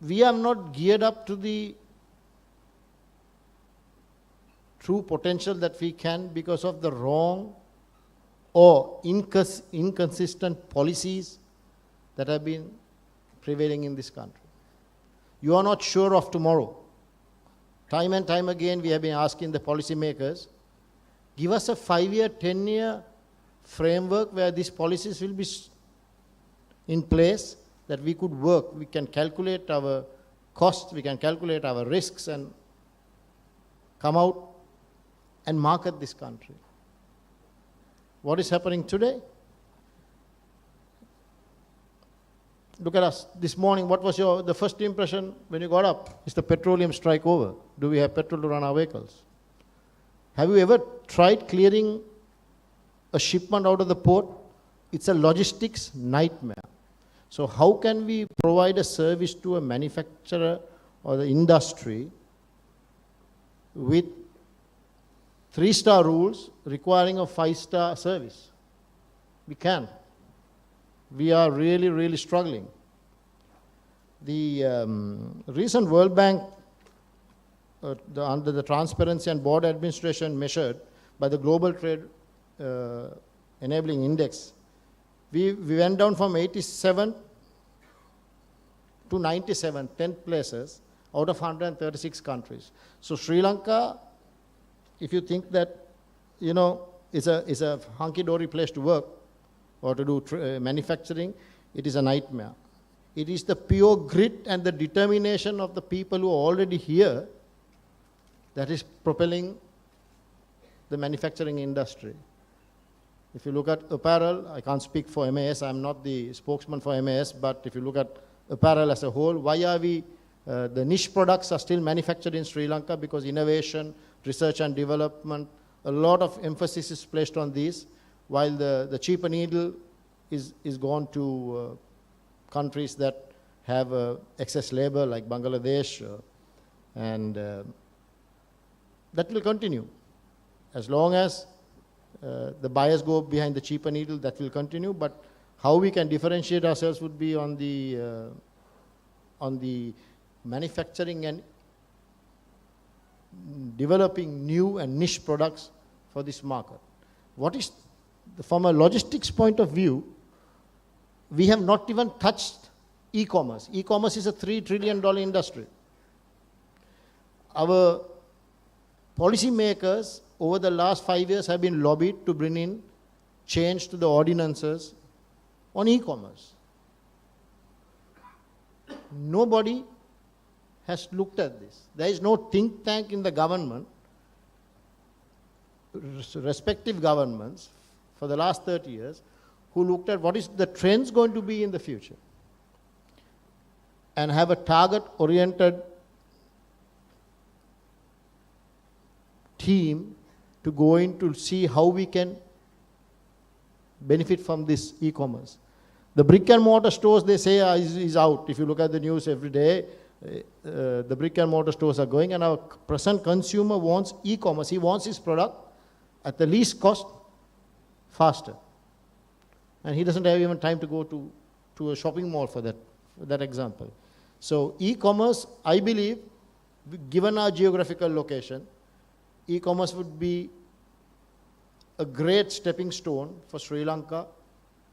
We are not geared up to the true potential that we can because of the wrong or inconsistent policies that have been prevailing in this country. You are not sure of tomorrow. Time and time again, we have been asking the policymakers, give us a 5-year, 10-year framework where these policies will be in place that we could work. We can calculate our costs, we can calculate our risks and come out and market this country. What is happening today? Look at us. This morning, what was the first impression when you got up? Is the petroleum strike over? Do we have petrol to run our vehicles? Have you ever tried clearing a shipment out of the port? It's a logistics nightmare. So how can we provide a service to a manufacturer or the industry with 3-star rules requiring a 5-star service? We can. We are really, really struggling. The recent World Bank, under the Transparency and Board Administration measured by the Global Trade Enabling Index, we went down from 87 to 97, 10 places out of 136 countries. So Sri Lanka, if you think that, is a hunky-dory place to work or to do manufacturing, it is a nightmare. It is the pure grit and the determination of the people who are already here that is propelling the manufacturing industry. If you look at apparel, I can't speak for MAS, I'm not the spokesman for MAS, but if you look at apparel as a whole, why are we, the niche products are still manufactured in Sri Lanka? Because innovation, research and development, a lot of emphasis is placed on these, while the cheaper needle is gone to countries that have excess labor like Bangladesh, and that will continue. As long as the buyers go behind the cheaper needle, that will continue, but how we can differentiate ourselves would be on the manufacturing and developing new and niche products for this market. What is, from a logistics point of view, we have not even touched e-commerce. E-commerce is a $3 trillion industry. Our policymakers over the last 5 years have been lobbied to bring in change to the ordinances on e-commerce. Nobody has looked at this. There is no think tank in the government, respective governments, for the last 30 years, who looked at what is the trends going to be in the future and have a target-oriented team to go in to see how we can benefit from this e-commerce. The brick and mortar stores, they say, is out. If you look at the news every day, the brick and mortar stores are going, and our present consumer wants e-commerce. He wants his product at the least cost, faster. And he doesn't have even time to go to a shopping mall for that example. So e-commerce, I believe, given our geographical location, e-commerce would be a great stepping stone for Sri Lanka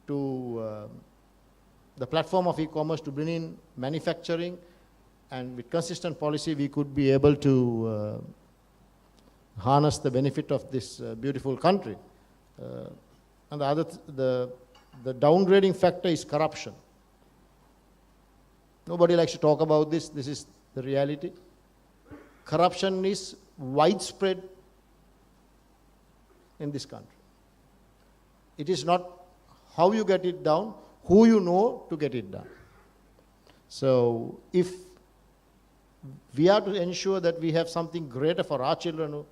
to the platform of e-commerce to bring in manufacturing, and with consistent policy we could be able to harness the benefit of this beautiful country. And the downgrading factor is corruption. Nobody likes to talk about this. This is the reality. Corruption is widespread in this country. It is not how you get it down, who you know to get it done. So if we are to ensure that we have something greater for our children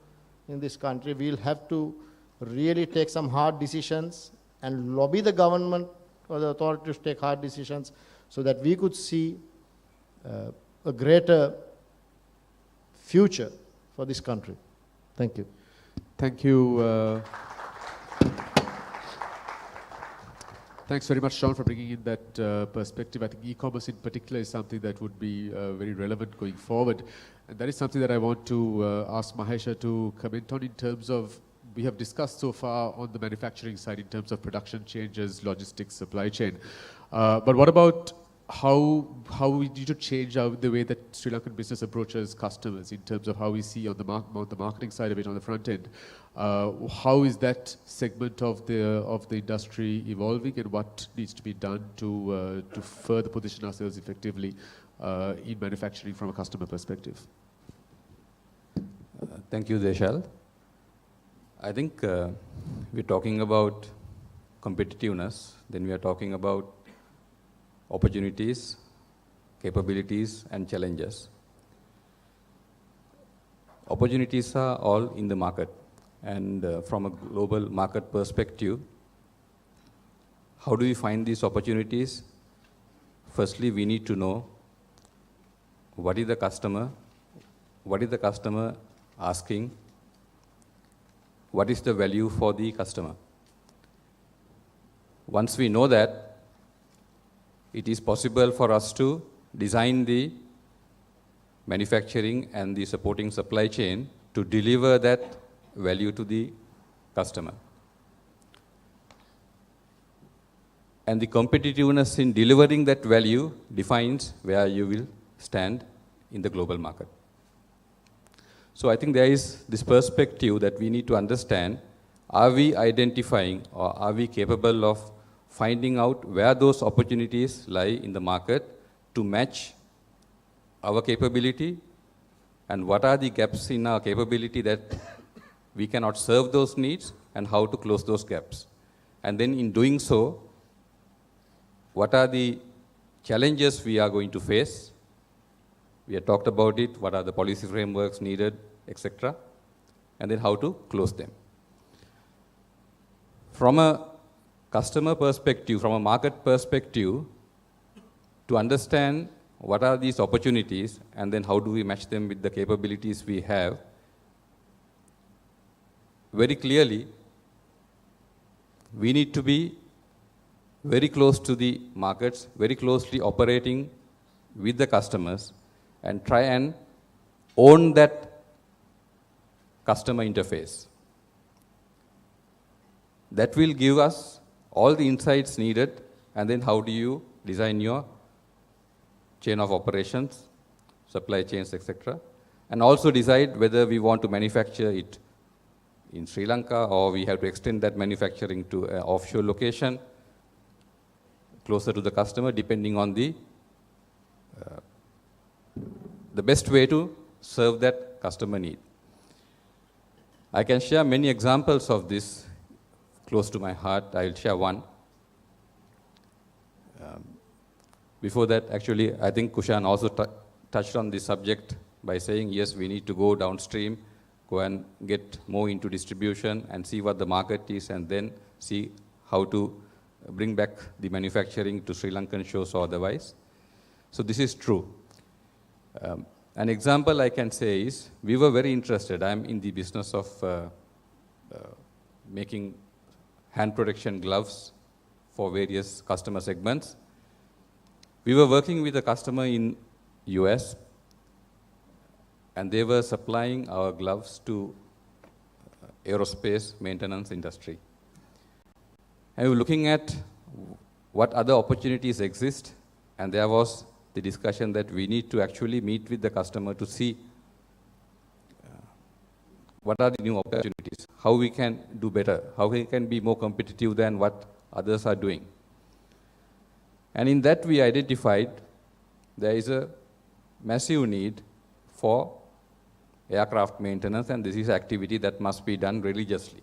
in this country, we'll have to really take some hard decisions and lobby the government or the authorities to take hard decisions so that we could see a greater future for this country. Thank you. Thank you. Thanks very much, Sean, for bringing in that perspective. I think e-commerce in particular is something that would be very relevant going forward. And that is something that I want to ask Mahesha to comment on in terms of, we have discussed so far on the manufacturing side in terms of production changes, logistics, supply chain. But what about how we need to change the way that Sri Lankan business approaches customers in terms of how we see on the marketing side of it on the front end? How is that segment of the industry evolving, and what needs to be done to further position ourselves effectively in manufacturing from a customer perspective? Thank you, Deshal. I think we're talking about competitiveness, then we are talking about opportunities, capabilities, and challenges. Opportunities are all in the market, and from a global market perspective, how do we find these opportunities? Firstly, we need to know what is the customer asking, what is the value for the customer. Once we know that, it is possible for us to design the manufacturing and the supporting supply chain to deliver that value to the customer. And the competitiveness in delivering that value defines where you will stand in the global market. So I think there is this perspective that we need to understand, are we identifying or are we capable of finding out where those opportunities lie in the market to match our capability, and what are the gaps in our capability that we cannot serve those needs, and how to close those gaps. And then in doing so, what are the challenges we are going to face? We have talked about it, what are the policy frameworks needed, etc. And then how to close them. From a customer perspective, from a market perspective, to understand what are these opportunities and then how do we match them with the capabilities we have, very clearly, we need to be very close to the markets, very closely operating with the customers, and try and own that customer interface. That will give us all the insights needed, and then how do you design your chain of operations, supply chains, etc. and also decide whether we want to manufacture it in Sri Lanka or we have to extend that manufacturing to an offshore location closer to the customer, depending on the best way to serve that customer need. I can share many examples of this close to my heart. I will share one. Before that, actually, I think Kushan also touched on this subject by saying, yes, we need to go downstream, go and get more into distribution and see what the market is, and then see how to bring back the manufacturing to Sri Lankan shores or otherwise. So this is true. An example I can say is, we were very interested. I'm in the business of making hand protection gloves for various customer segments. We were working with a customer in US, and they were supplying our gloves to aerospace maintenance industry. And we were looking at what other opportunities exist, and there was the discussion that we need to actually meet with the customer to see what are the new opportunities, how we can do better, how we can be more competitive than what others are doing. And in that we identified there is a massive need for aircraft maintenance, and this is activity that must be done religiously.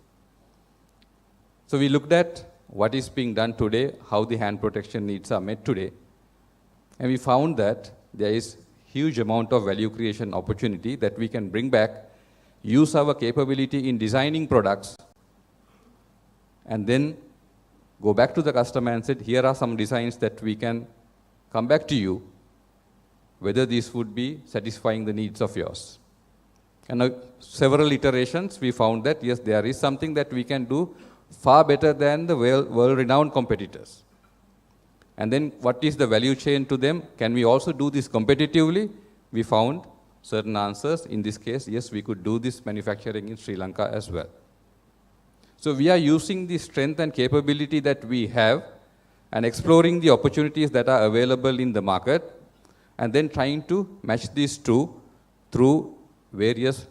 So we looked at what is being done today, how the hand protection needs are met today, and we found that there is huge amount of value creation opportunity that we can bring back, use our capability in designing products, and then go back to the customer and say, here are some designs that we can come back to you, whether these would be satisfying the needs of yours. And several iterations, we found that, yes, there is something that we can do far better than the world-renowned competitors. And then what is the value chain to them? Can we also do this competitively? We found certain answers. In this case, yes, we could do this manufacturing in Sri Lanka as well. So we are using the strength and capability that we have and exploring the opportunities that are available in the market, and then trying to match these two through various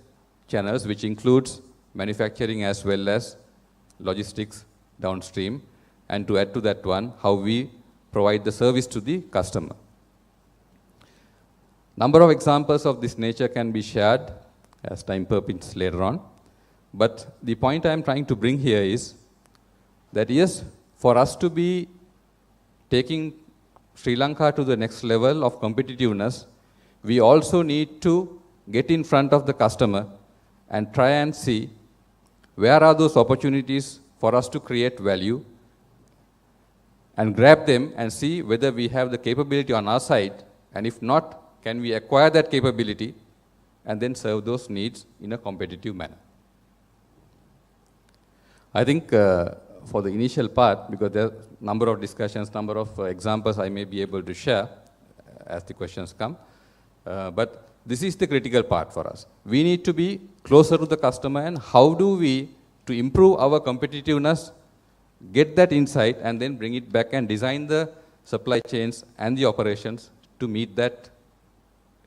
channels, which includes manufacturing as well as logistics downstream, and to add to that one, how we provide the service to the customer. Number of examples of this nature can be shared as time permits later on. But the point I am trying to bring here is that, yes, for us to be taking Sri Lanka to the next level of competitiveness, we also need to get in front of the customer and try and see where are those opportunities for us to create value, and grab them and see whether we have the capability on our side, and if not, can we acquire that capability and then serve those needs in a competitive manner. I think for the initial part, because there are a number of discussions, number of examples I may be able to share as the questions come, but this is the critical part for us. We need to be closer to the customer, and how do we, to improve our competitiveness, get that insight and then bring it back and design the supply chains and the operations to meet that,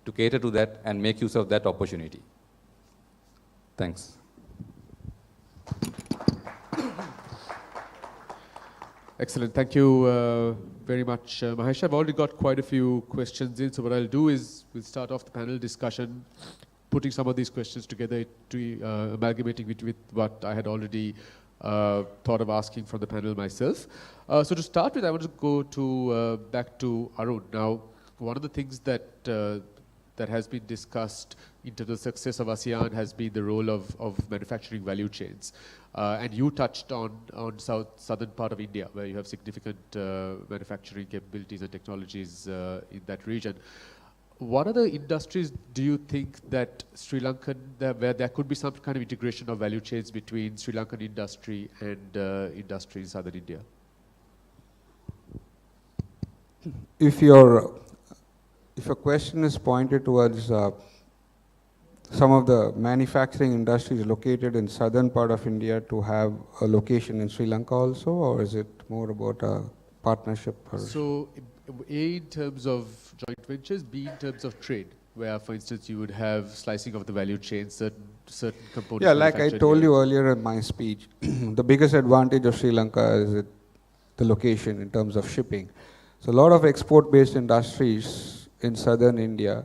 to cater to that and make use of that opportunity. Thanks. Excellent. Thank you very much, Mahesh. I've already got quite a few questions in, so what I'll do is we'll start off the panel discussion, putting some of these questions together, to amalgamating it with what I had already thought of asking from the panel myself. So to start with, I want to go to back to Arun. Now, one of the things that that has been discussed in terms of the success of ASEAN has been the role of manufacturing value chains. And you touched on southern part of India, where you have significant manufacturing capabilities and technologies in that region. What other industries do you think that Sri Lankan, where there could be some kind of integration of value chains between Sri Lankan industry and industry in southern India? If your question is pointed towards some of the manufacturing industries located in southern part of India to have a location in Sri Lanka also, or is it more about a partnership? Or so, A, in terms of joint ventures, B, in terms of trade. where, for instance, you would have slicing of the value chain, certain components. Yeah, like I manufactured told here. you earlier in my speech, the biggest advantage of Sri Lanka is the location in terms of shipping. So a lot of export-based industries in southern India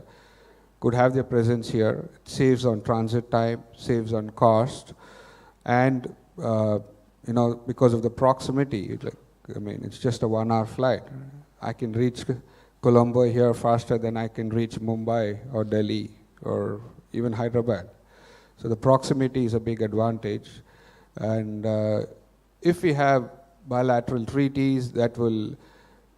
could have their presence here. It saves on transit time, saves on cost, and because of the proximity, it's just a 1-hour flight. I can reach Colombo here faster than I can reach Mumbai or Delhi or even Hyderabad. So the proximity is a big advantage. And if we have bilateral treaties that will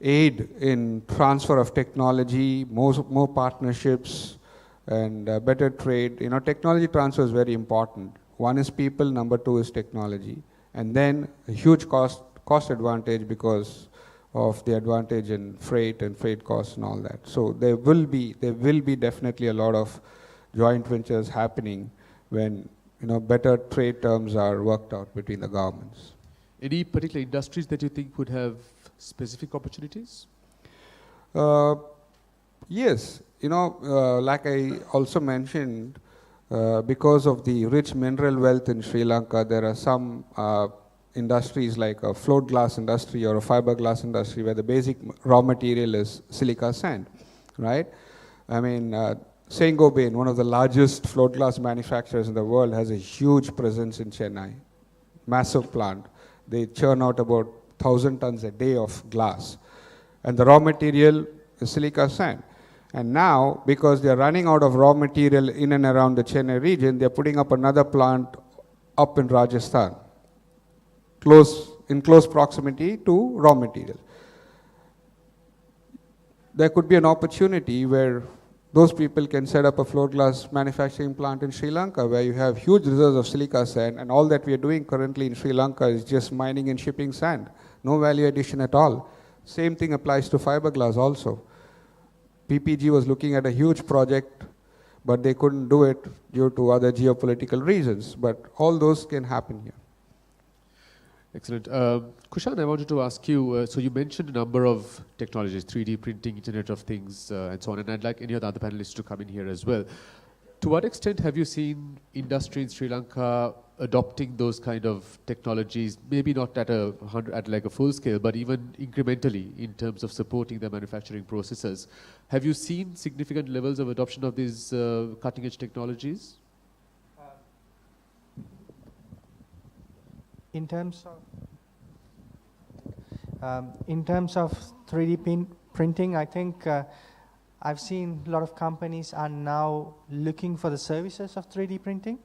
aid in transfer of technology, more partnerships, and better trade. Technology transfer is very important. One is people, number two is technology. And then a huge cost advantage because of the advantage in freight and freight costs and all that. So there will be definitely a lot of joint ventures happening when better trade terms are worked out between the governments. Any particular industries that you think would have specific opportunities? Yes, like I also mentioned, because of the rich mineral wealth in Sri Lanka, there are some industries like a float glass industry or a fiberglass industry where the basic raw material is silica sand, right? Saint-Gobain, one of the largest float glass manufacturers in the world, has a huge presence in Chennai, massive plant. They churn out about 1,000 tons a day of glass. And the raw material is silica sand. And now, because they are running out of raw material in and around the Chennai region, they are putting up another plant up in Rajasthan, in close proximity to raw material. There could be an opportunity where those people can set up a float glass manufacturing plant in Sri Lanka where you have huge reserves of silica sand, and all that we are doing currently in Sri Lanka is just mining and shipping sand. No value addition at all. Same thing applies to fiberglass also. PPG was looking at a huge project, but they couldn't do it due to other geopolitical reasons. But all those can happen here. Excellent. Kushan, I wanted to ask you, so you mentioned a number of technologies, 3D printing, Internet of Things, and so on, and I'd like any of the other panelists to come in here as well. To what extent have you seen industry in Sri Lanka adopting those kind of technologies, maybe not at like a full scale, but even incrementally in terms of supporting their manufacturing processes? Have you seen significant levels of adoption of these cutting edge technologies? In terms of 3D printing, I think I've seen a lot of companies are now looking for the services of 3D printing,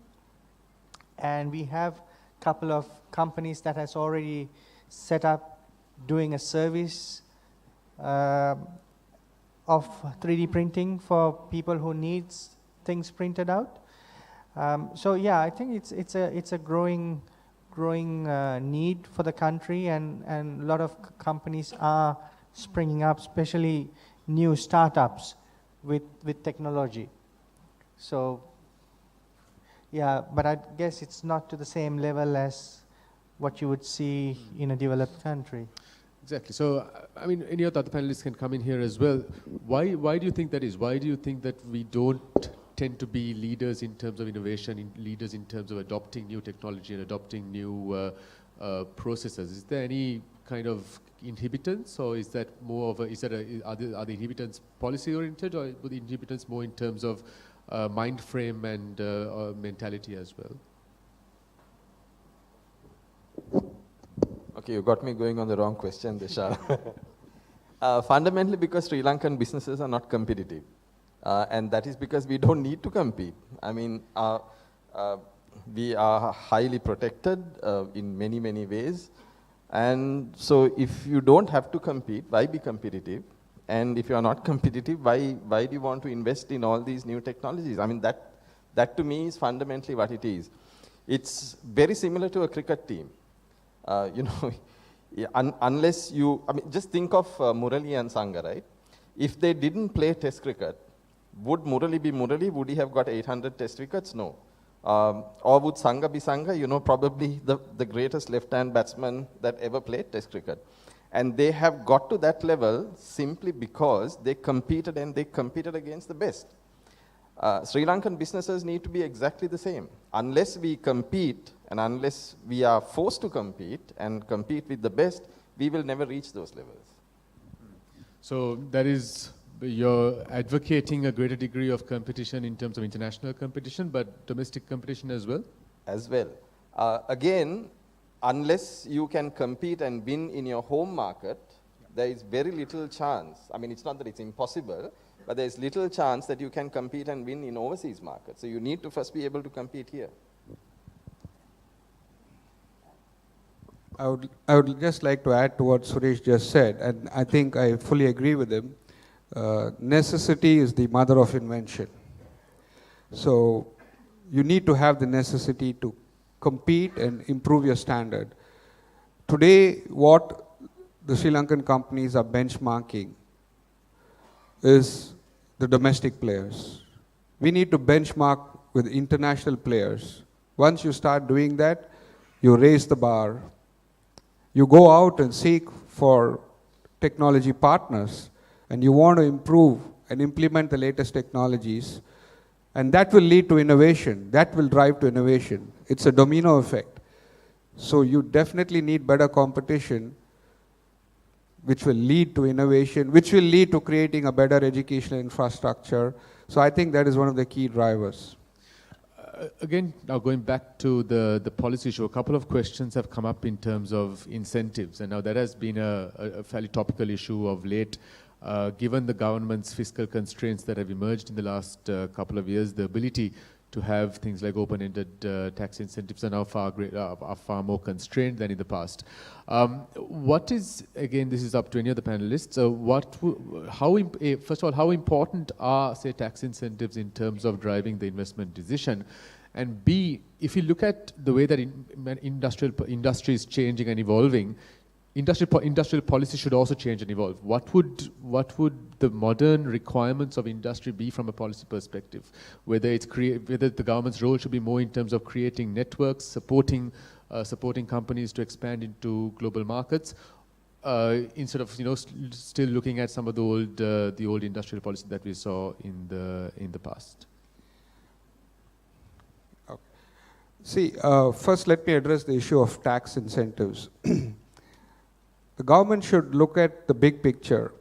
and we have a couple of companies that has already set up doing a service of 3D printing for people who needs things printed out. So yeah, I think it's a growing need for the country, and a lot of companies are springing up, especially new startups with technology. So yeah, but I guess it's not to the same level as what you would see in a developed country. Exactly. So, I mean, any of the other panelists can come in here as well. Why do you think that is? Why do you think that we don't tend to be leaders in terms of innovation, leaders in terms of adopting new technology and adopting new processes? Is there any kind of inhibitants, or is that more of are the inhibitants policy oriented, or are the inhibitants more in terms of mind frame and mentality as well? Okay, you got me going on the wrong question, Disha. Fundamentally because Sri Lankan businesses are not competitive. And that is because we don't need to compete. I mean, we are highly protected in many, many ways. And so if you don't have to compete, why be competitive? And if you are not competitive, why do you want to invest in all these new technologies? I mean, that to me is fundamentally what it is. It's very similar to a cricket team. Unless you, just think of Murali and Sangha, right? If they didn't play test cricket, would Murali be Murali? Would he have got 800 test wickets? No. Or would Sangha be Sangha? Probably the greatest left-hand batsman that ever played test cricket. And they have got to that level simply because they competed, and they competed against the best. Sri Lankan businesses need to be exactly the same. Unless we compete and unless we are forced to compete and compete with the best, we will never reach those levels. So that is, you're advocating a greater degree of competition in terms of international competition, but domestic competition as well? As well. Again, unless you can compete and win in your home market, there is very little chance. I mean, it's not that it's impossible, but there is little chance that you can compete and win in overseas markets. So you need to first be able to compete here. I would just like to add to what Suresh just said, and I think I fully agree with him. Necessity is the mother of invention. So you need to have the necessity to compete and improve your standard. Today, what the Sri Lankan companies are benchmarking is the domestic players. We need to benchmark with international players. Once you start doing that, you raise the bar. You go out and seek for technology partners, and you want to improve and implement the latest technologies, and that will lead to innovation. That will drive to innovation. It's a domino effect. So you definitely need better competition, which will lead to innovation, which will lead to creating a better educational infrastructure. So I think that is one of the key drivers. Again, now going back to the policy issue, a couple of questions have come up in terms of incentives, and now that has been a fairly topical issue of late. Given the government's fiscal constraints that have emerged in the last couple of years, the ability to have things like open-ended tax incentives are now far more constrained than in the past. What is, again, this is up to any of the panelists, first of all, how important are, say, tax incentives in terms of driving the investment decision? And B, if you look at the way that industry is changing and evolving, industrial policy should also change and evolve. What would the modern requirements of industry be from a policy perspective? Whether the government's role should be more in terms of creating networks, supporting companies to expand into global markets, instead of still looking at some of the old industrial policy that we saw in the past. Okay. See, first let me address the issue of tax incentives. The government should look at the big picture.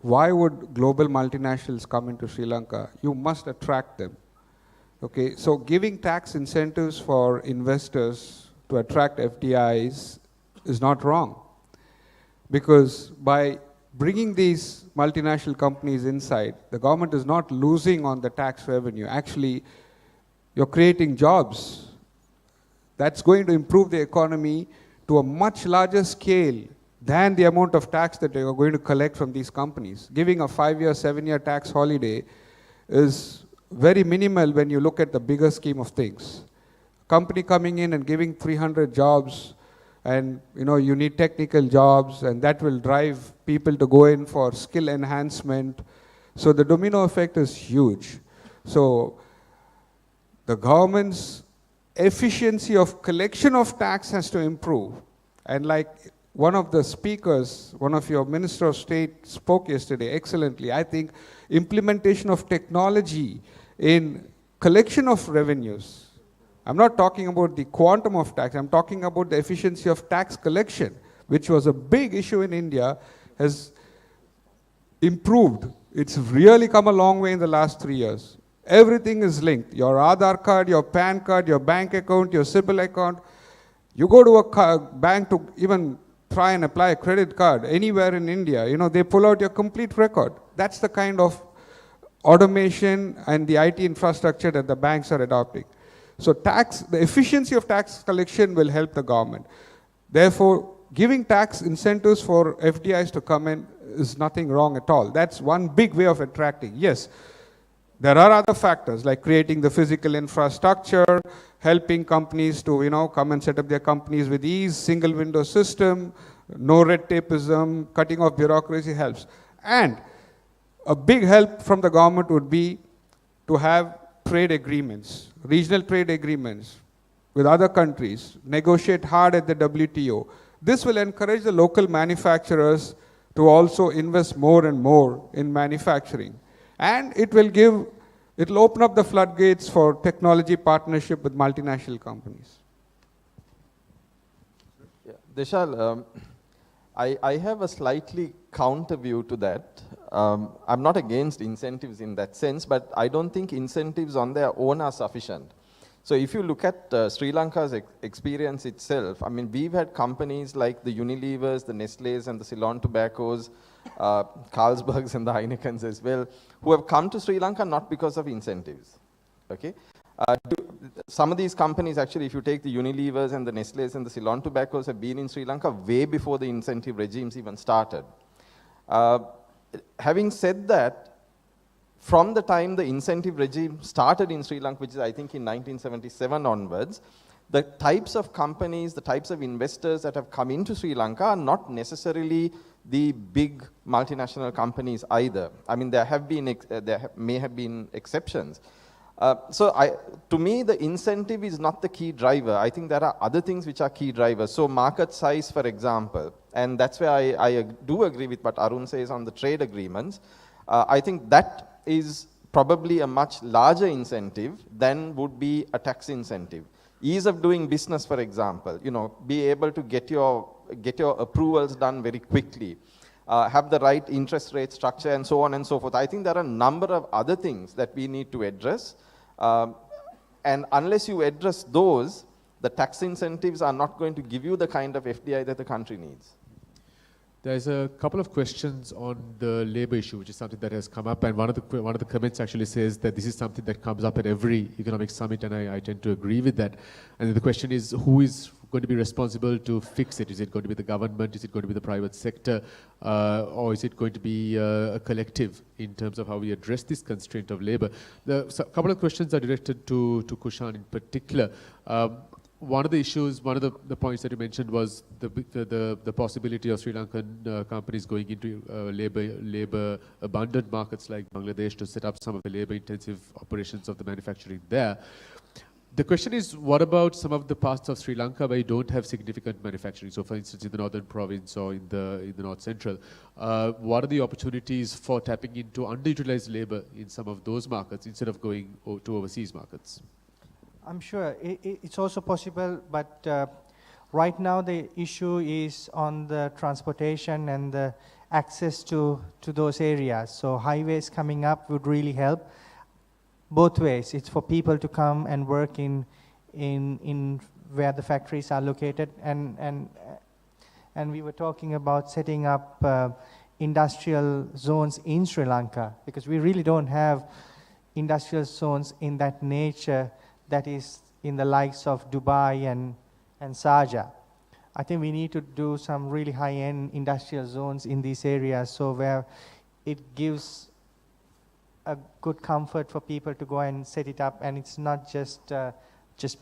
Why would global multinationals come into Sri Lanka? You must attract them. Okay, so giving tax incentives for investors to attract FDIs is not wrong. Because by bringing these multinational companies inside, the government is not losing on the tax revenue. Actually, you're creating jobs. That's going to improve the economy to a much larger scale than the amount of tax that you are going to collect from these companies. Giving a 5-year, 7-year tax holiday is very minimal when you look at the bigger scheme of things. Company coming in and giving 300 jobs, and you need technical jobs, and that will drive people to go in for skill enhancement. So the domino effect is huge. So the government's efficiency of collection of tax has to improve. And like one of the speakers, one of your Minister of State spoke yesterday excellently, I think implementation of technology in collection of revenues. I'm not talking about the quantum of tax, I'm talking about the efficiency of tax collection, which was a big issue in India, has improved. It's really come a long way in the last 3 years. Everything is linked. Your Aadhaar card, your PAN card, your bank account, your CIBIL account. You go to a bank to even try and apply a credit card anywhere in India, they pull out your complete record. That's the kind of automation and the IT infrastructure that the banks are adopting. So the efficiency of tax collection will help the government. Therefore, giving tax incentives for FDIs to come in is nothing wrong at all. That's one big way of attracting. Yes, there are other factors like creating the physical infrastructure, helping companies to come and set up their companies with ease, single window system, no red tapeism, cutting off bureaucracy helps. And a big help from the government would be to have trade agreements, regional trade agreements with other countries, negotiate hard at the WTO. This will encourage the local manufacturers to also invest more and more in manufacturing. And it will give It'll open up the floodgates for technology partnership with multinational companies. Yeah. Deshal, I have a slightly counter view to that. I'm not against incentives in that sense, but I don't think incentives on their own are sufficient. So if you look at Sri Lanka's experience itself, I mean, we've had companies like the Unilevers, the Nestle's and the Ceylon Tobaccos, Carlsbergs and the Heinekens as well, who have come to Sri Lanka not because of incentives, okay? Some of these companies, actually, if you take the Unilevers and the Nestle's and the Ceylon Tobaccos, have been in Sri Lanka way before the incentive regimes even started. Having said that, from the time the incentive regime started in Sri Lanka, which is I think in 1977 onwards, the types of companies, the types of investors that have come into Sri Lanka are not necessarily the big multinational companies either. I mean, there may have been exceptions. To me, the incentive is not the key driver. I think there are other things which are key drivers. So market size, for example, and that's where I do agree with what Arun says on the trade agreements. I think that is probably a much larger incentive than would be a tax incentive. Ease of doing business, for example, be able to get your approvals done very quickly, have the right interest rate structure and so on and so forth. I think there are a number of other things that we need to address. And unless you address those, the tax incentives are not going to give you the kind of FDI that the country needs. There's a couple of questions on the labor issue, which is something that has come up, and one of the comments actually says that this is something that comes up at every economic summit, and I tend to agree with that. And the question is, who is going to be responsible to fix it? Is it going to be the government? Is it going to be the private sector? Or is it going to be a collective in terms of how we address this constraint of labor? A couple of questions are directed to Kushan in particular. One of the issues, one of the points that you mentioned was the possibility of Sri Lankan companies going into labor abundant markets like Bangladesh to set up some of the labor intensive operations of the manufacturing there. The question is, what about some of the parts of Sri Lanka where you don't have significant manufacturing? So for instance, in the northern province or in the north central, what are the opportunities for tapping into underutilized labor in some of those markets instead of going to overseas markets? I'm sure it's also possible, but right now the issue is on the transportation and the access to those areas. So highways coming up would really help both ways. It's for people to come and work in where the factories are located, and we were talking about setting up industrial zones in Sri Lanka, because we really don't have industrial zones in that nature that is in the likes of Dubai and Sharjah. I think we need to do some really high-end industrial zones in these areas, so where it gives a good comfort for people to go and set it up, and it's not just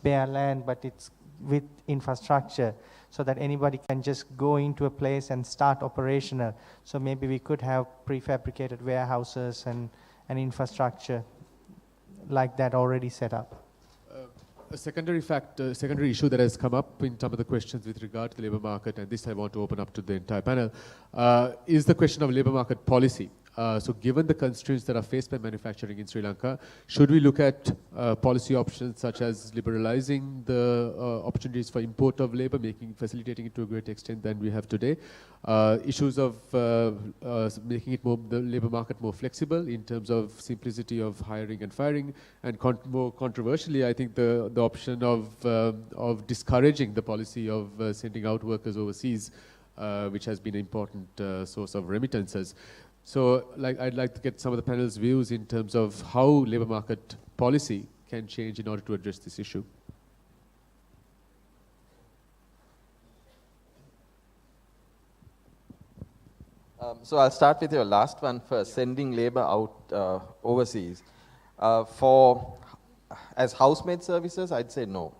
bare land, but it's with infrastructure, so that anybody can just go into a place and start operational. So maybe we could have prefabricated warehouses and infrastructure like that already set up. A secondary issue that has come up in some of the questions with regard to the labor market, and this I want to open up to the entire panel, is the question of labor market policy. So given the constraints that are faced by manufacturing in Sri Lanka, should we look at policy options such as liberalizing the opportunities for import of labor, facilitating it to a greater extent than we have today? Issues of making it the labor market more flexible in terms of simplicity of hiring and firing, and more controversially, I think the option of discouraging the policy of sending out workers overseas, which has been an important source of remittances. So I'd like to get some of the panel's views in terms of how labor market policy can change in order to address this issue. So I'll start with your last one first, sending labor out overseas. As housemaid services, I'd say no.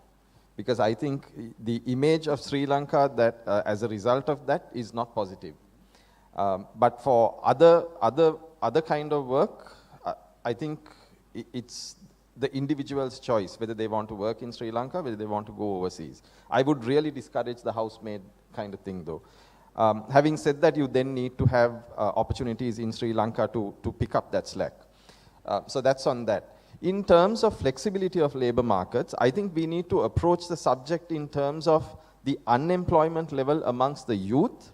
Because I think the image of Sri Lanka that as a result of that is not positive. But for other kind of work, I think it's the individual's choice whether they want to work in Sri Lanka, whether they want to go overseas. I would really discourage the housemaid kind of thing though. Having said that, you then need to have opportunities in Sri Lanka to pick up that slack. So that's on that. In terms of flexibility of labor markets, I think we need to approach the subject in terms of the unemployment level amongst the youth,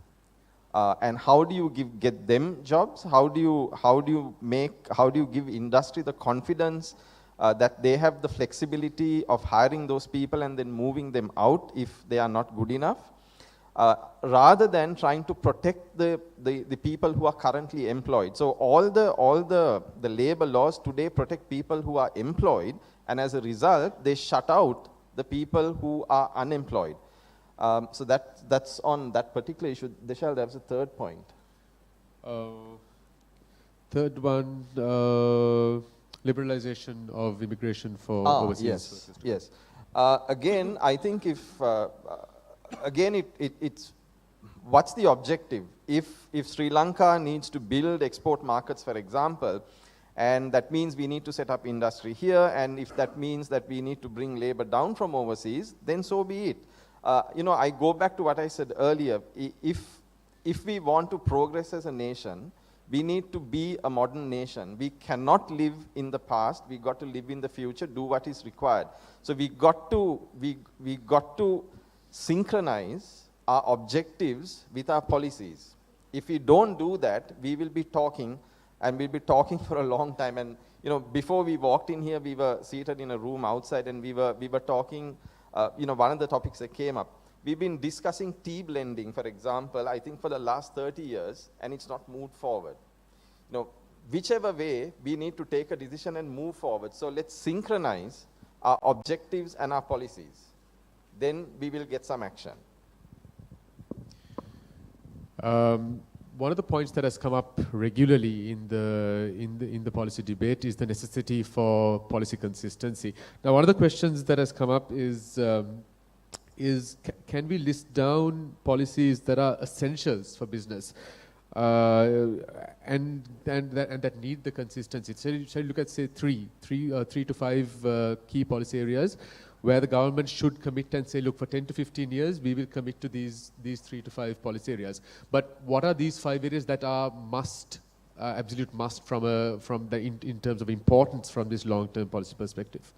and how do you get them jobs? How do you give industry the confidence that they have the flexibility of hiring those people and then moving them out if they are not good enough, rather than trying to protect the people who are currently employed. So all the labor laws today protect people who are employed, and as a result, they shut out the people who are unemployed. So that's on that particular issue. Deshal, there's a third point. Third one, liberalization of immigration for overseas. Yes. Again, I think if again it's what's the objective? If Sri Lanka needs to build export markets, for example, and that means we need to set up industry here, and if that means that we need to bring labor down from overseas, then so be it. I go back to what I said earlier. If we want to progress as a nation, we need to be a modern nation. We cannot live in the past. We got to live in the future, do what is required. So we got to synchronize our objectives with our policies. If we don't do that, we will be talking, and we'll be talking for a long time. And before we walked in here, we were seated in a room outside, and we were talking. One of the topics that came up, we've been discussing tea blending, for example, I think for the last 30 years, and it's not moved forward. Whichever way, we need to take a decision and move forward. So let's synchronize our objectives and our policies. Then we will get some action. One of the points that has come up regularly in the policy debate is the necessity for policy consistency. Now, one of the questions that has come up is can we list down policies that are essentials for business and that need the consistency? Shall you look at, say, three to five key policy areas where the government should commit and say, look, for 10 to 15 years, we will commit to these 3 to 5 policy areas. But what are these 5 areas that are absolute must in terms of importance from this long-term policy perspective?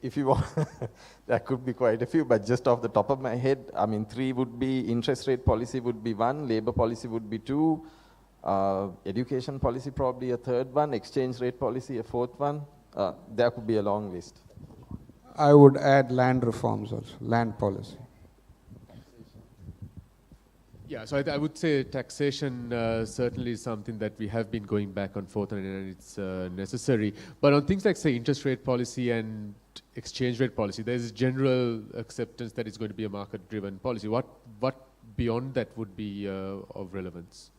If you want, there could be quite a few, but just off the top of my head, 3 would be interest rate policy would be 1, labor policy would be 2, education policy probably a 3rd one, exchange rate policy a 4th one. There could be a long list. I would add land reforms also, land policy. Yeah, so I would say taxation certainly is something that we have been going back and forth on, and it's necessary. But on things like, say, interest rate policy and exchange rate policy, there is general acceptance that it's going to be a market-driven policy. What beyond that would be of relevance?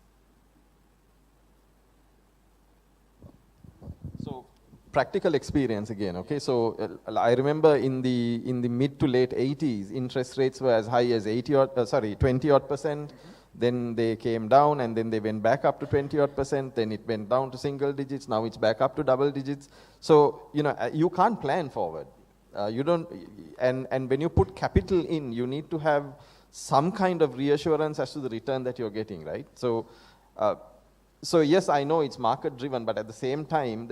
So, practical experience again, okay? So, I remember in the mid to late 80s, interest rates were as high as 20%. Then they came down, and then they went back up to 20%. Then it went down to single digits. Now it's back up to double digits. So, you can't plan forward. You don't, and when you put capital in, you need to have some kind of reassurance as to the return that you're getting, right? So yes, I know it's market driven, but at the same time,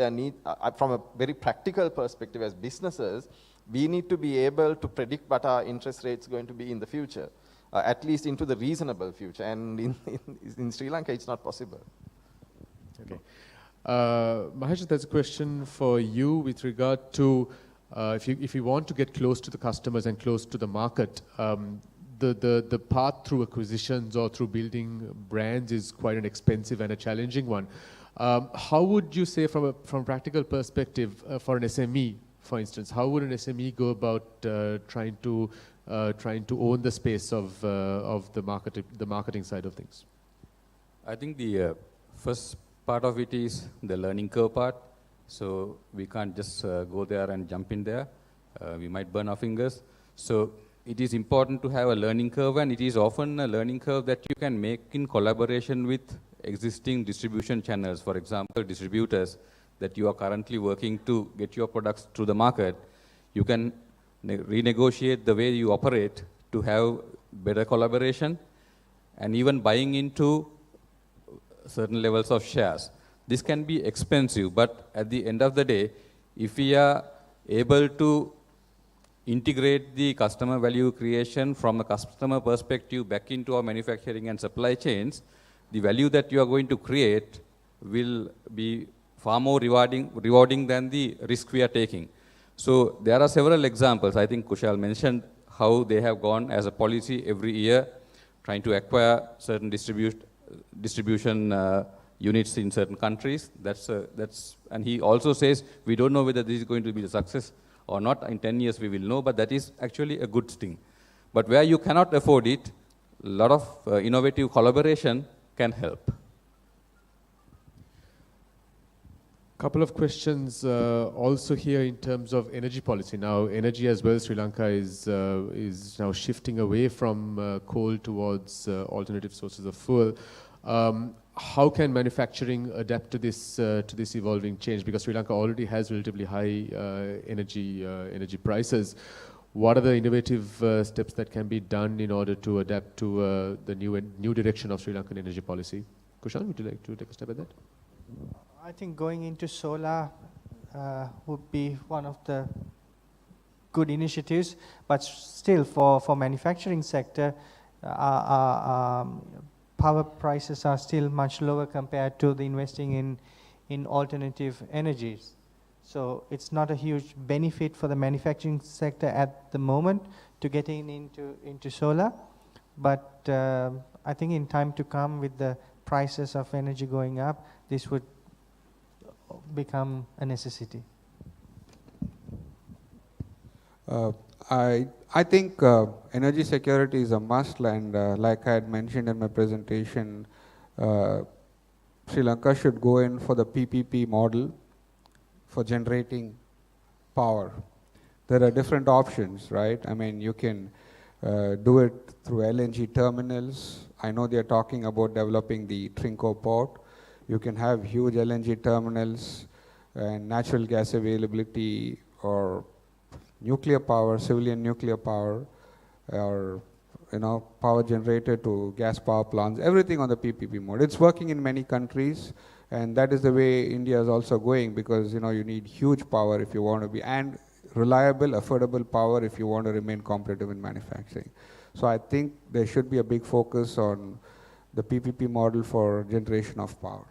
from a very practical perspective as businesses, we need to be able to predict what our interest rates are going to be in the future, at least into the reasonable future. And in Sri Lanka, it's not possible. Okay. Mahesh, there's a question for you with regard to if you want to get close to the customers and close to the market, the path through acquisitions or through building brands is quite an expensive and a challenging one. How would you say, from a practical perspective, for an SME, for instance, how would an SME go about trying to own the space of the marketing side of things? I think the first part of it is the learning curve part. So we can't just go there and jump in there. We might burn our fingers. So it is important to have a learning curve, and it is often a learning curve that you can make in collaboration with existing distribution channels. For example, distributors that you are currently working to get your products to the market. You can renegotiate the way you operate to have better collaboration, and even buying into certain levels of shares. This can be expensive, but at the end of the day, if we are able to integrate the customer value creation from a customer perspective back into our manufacturing and supply chains, the value that you are going to create will be far more rewarding than the risk we are taking. So there are several examples. I think Kushal mentioned how they have gone as a policy every year, trying to acquire certain distribution units in certain countries. And he also says, we don't know whether this is going to be a success or not. In 10 years we will know, but that is actually a good thing. But where you cannot afford it, a lot of innovative collaboration can help. Couple of questions also here in terms of energy policy. Now, energy as well, Sri Lanka is now shifting away from coal towards alternative sources of fuel. How can manufacturing adapt to this evolving change? Because Sri Lanka already has relatively high energy prices. What are the innovative steps that can be done in order to adapt to the new direction of Sri Lankan energy policy? Kushan, would you like to take a step at that? I think going into solar would be one of the good initiatives, but still for manufacturing sector, power prices are still much lower compared to the investing in alternative energies. So it's not a huge benefit for the manufacturing sector at the moment to getting into solar, but I think in time to come, with the prices of energy going up, this would become a necessity. I think energy security is a must, and like I had mentioned in my presentation, Sri Lanka should go in for the PPP model for generating power. There are different options, right? I mean, you can do it through LNG terminals. I know they're talking about developing the Trinco port. You can have huge LNG terminals and natural gas availability, or nuclear power, civilian nuclear power, or power generated to gas power plants, everything on the PPP mode. It's working in many countries, and that is the way India is also going, because you need huge power if you want to be, and reliable, affordable power if you want to remain competitive in manufacturing. So I think there should be a big focus on the PPP model for generation of power.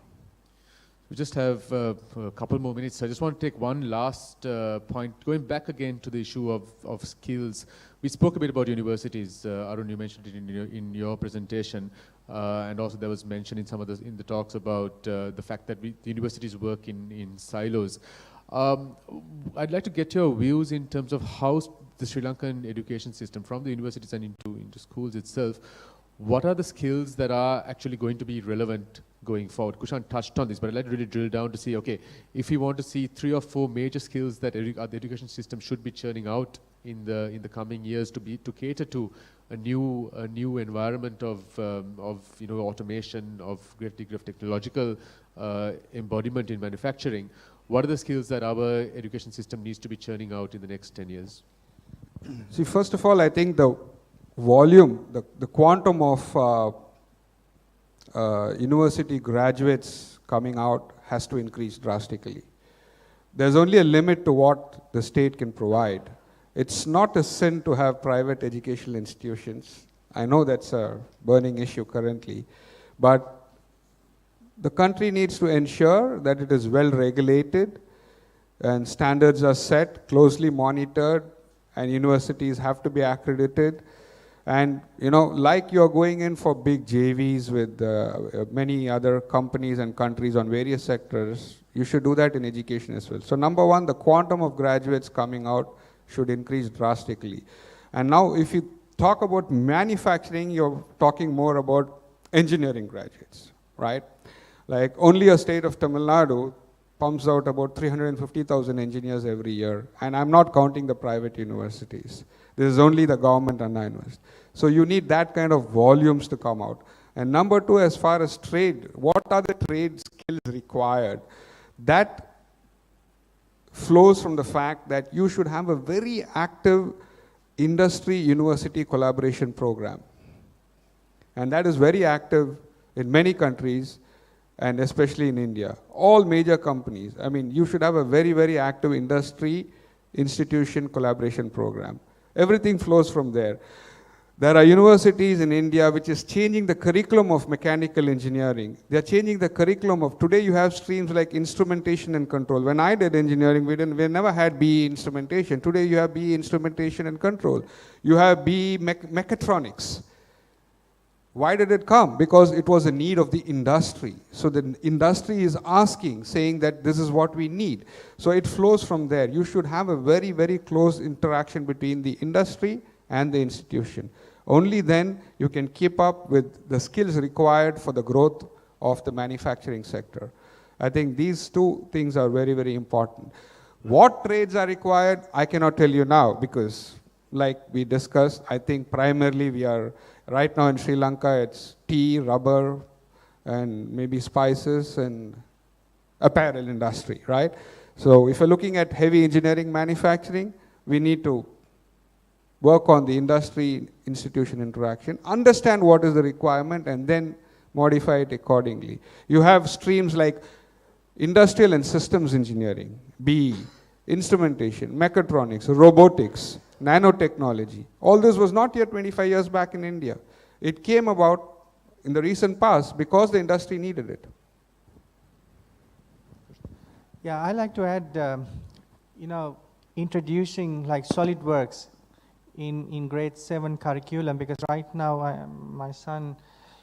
We just have a couple more minutes. I just want to take one last point, going back again to the issue of skills. We spoke a bit about universities. Arun, you mentioned it in your presentation, and also there was mention in some of the talks about the fact that the universities work in silos. I'd like to get your views in terms of how the Sri Lankan education system, from the universities and into schools itself, what are the skills that are actually going to be relevant going forward? Kushan touched on this, but I'd like to really drill down to see, okay, if we want to see 3 or 4 major skills that the education system should be churning out in the coming years to cater to a new environment of automation, of great degree of technological embodiment in manufacturing, what are the skills that our education system needs to be churning out in the next 10 years? See, first of all, I think the volume, the quantum of university graduates coming out has to increase drastically. There's only a limit to what the state can provide. It's not a sin to have private educational institutions. I know that's a burning issue currently, but the country needs to ensure that it is well regulated and standards are set, closely monitored, and universities have to be accredited. And like you're going in for big JVs with many other companies and countries on various sectors, you should do that in education as well. So number one, the quantum of graduates coming out should increase drastically. And now if you talk about manufacturing, you're talking more about engineering graduates, right? Like only a state of Tamil Nadu pumps out about 350,000 engineers every year, and I'm not counting the private universities. This is only the government and universities. So you need that kind of volumes to come out. And number two, as far as trade, what are the trade skills required? That flows from the fact that you should have a very active industry-university collaboration program. And that is very active in many countries. and especially in India. All major companies, I mean, you should have a very, very active industry institution collaboration program. Everything flows from there. There are universities in India which is changing the curriculum of mechanical engineering. They are changing the curriculum of, today you have streams like instrumentation and control. When I did engineering, we never had BE instrumentation. Today you have BE instrumentation and control. You have BE mechatronics. Why did it come? Because it was a need of the industry. So the industry is asking, saying that this is what we need. So it flows from there. You should have a very, very close interaction between the industry and the institution. Only then you can keep up with the skills required for the growth of the manufacturing sector. I think these two things are very, very important. What trades are required, I cannot tell you now, because like we discussed, I think primarily we are, right now in Sri Lanka, it's tea, rubber, and maybe spices and apparel industry, right? So if you're looking at heavy engineering manufacturing, we need to work on the industry institution interaction, understand what is the requirement, and then modify it accordingly. You have streams like industrial and systems engineering, BE, instrumentation, mechatronics, robotics, nanotechnology. All this was not yet 25 years back in India. It came about in the recent past because the industry needed it. Yeah, I like to add, introducing like SolidWorks in grade 7 curriculum, because right now my son,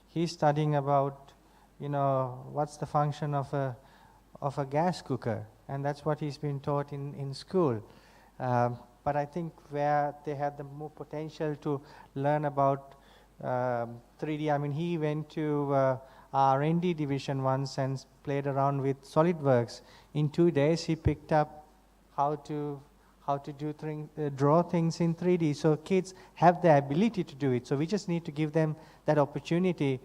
he's studying about, what's the function of a gas cooker, and that's what he's been taught in school. But I think where they have the more potential to learn about 3D, I mean, he went to R&D division once and played around with SolidWorks. In 2 days, he picked up how to draw things in 3D. So kids have the ability to do it. So we just need to give them that opportunity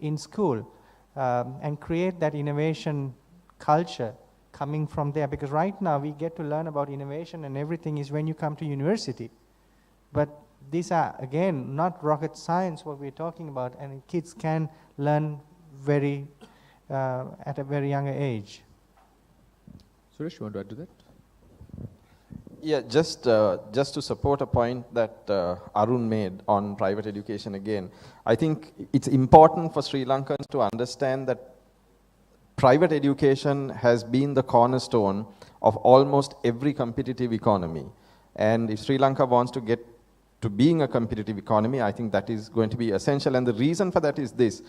in school and create that innovation culture coming from there. Because right now we get to learn about innovation and everything is when you come to university. But these are, again, not rocket science what we're talking about, and kids can learn at a very younger age. Suresh, you want to add to that? Yeah, just to support a point that Arun made on private education again, I think it's important for Sri Lankans to understand that private education has been the cornerstone of almost every competitive economy. And if Sri Lanka wants to get to being a competitive economy, I think that is going to be essential. And the reason for that is this.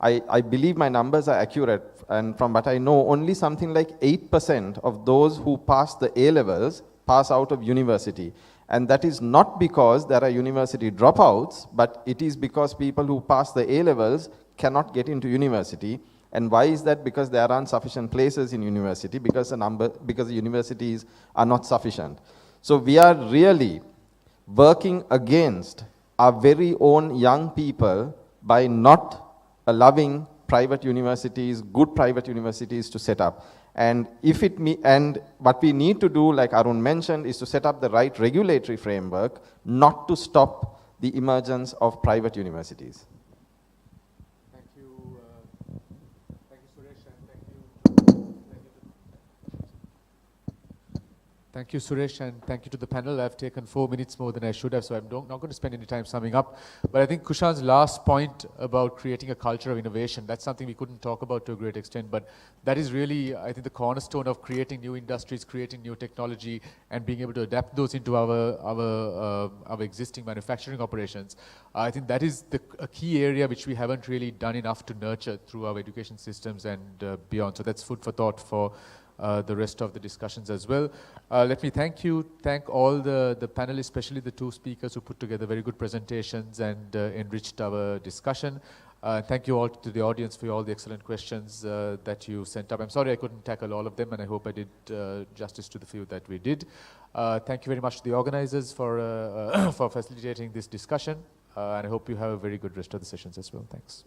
I believe my numbers are accurate, and from what I know, only something like 8% of those who pass the A-levels pass out of university. And that is not because there are university dropouts, but it is because people who pass the A-levels cannot get into university. And why is that? Because there aren't sufficient places in university, because the universities are not sufficient. So we are really working against our very own young people by not allowing private universities, good private universities to set up. And what we need to do, like Arun mentioned, is to set up the right regulatory framework, not to stop the emergence of private universities. Thank you, Suresh, and thank you, Suresh, and thank you to the panel. I've taken 4 minutes more than I should have, so I'm not going to spend any time summing up. But I think Kushan's last point about creating a culture of innovation, that's something we couldn't talk about to a great extent, but that is really, I think, the cornerstone of creating new industries, creating new technology, and being able to adapt those into our existing manufacturing operations. I think that is a key area which we haven't really done enough to nurture through our education systems and beyond. So that's food for thought for the rest of the discussions as well. Let me thank all the panelists, especially the 2 speakers who put together very good presentations and enriched our discussion. Thank you all to the audience for all the excellent questions that you sent up. I'm sorry I couldn't tackle all of them, and I hope I did justice to the few that we did. Thank you very much to the organizers for facilitating this discussion, and I hope you have a very good rest of the sessions as well. Thanks.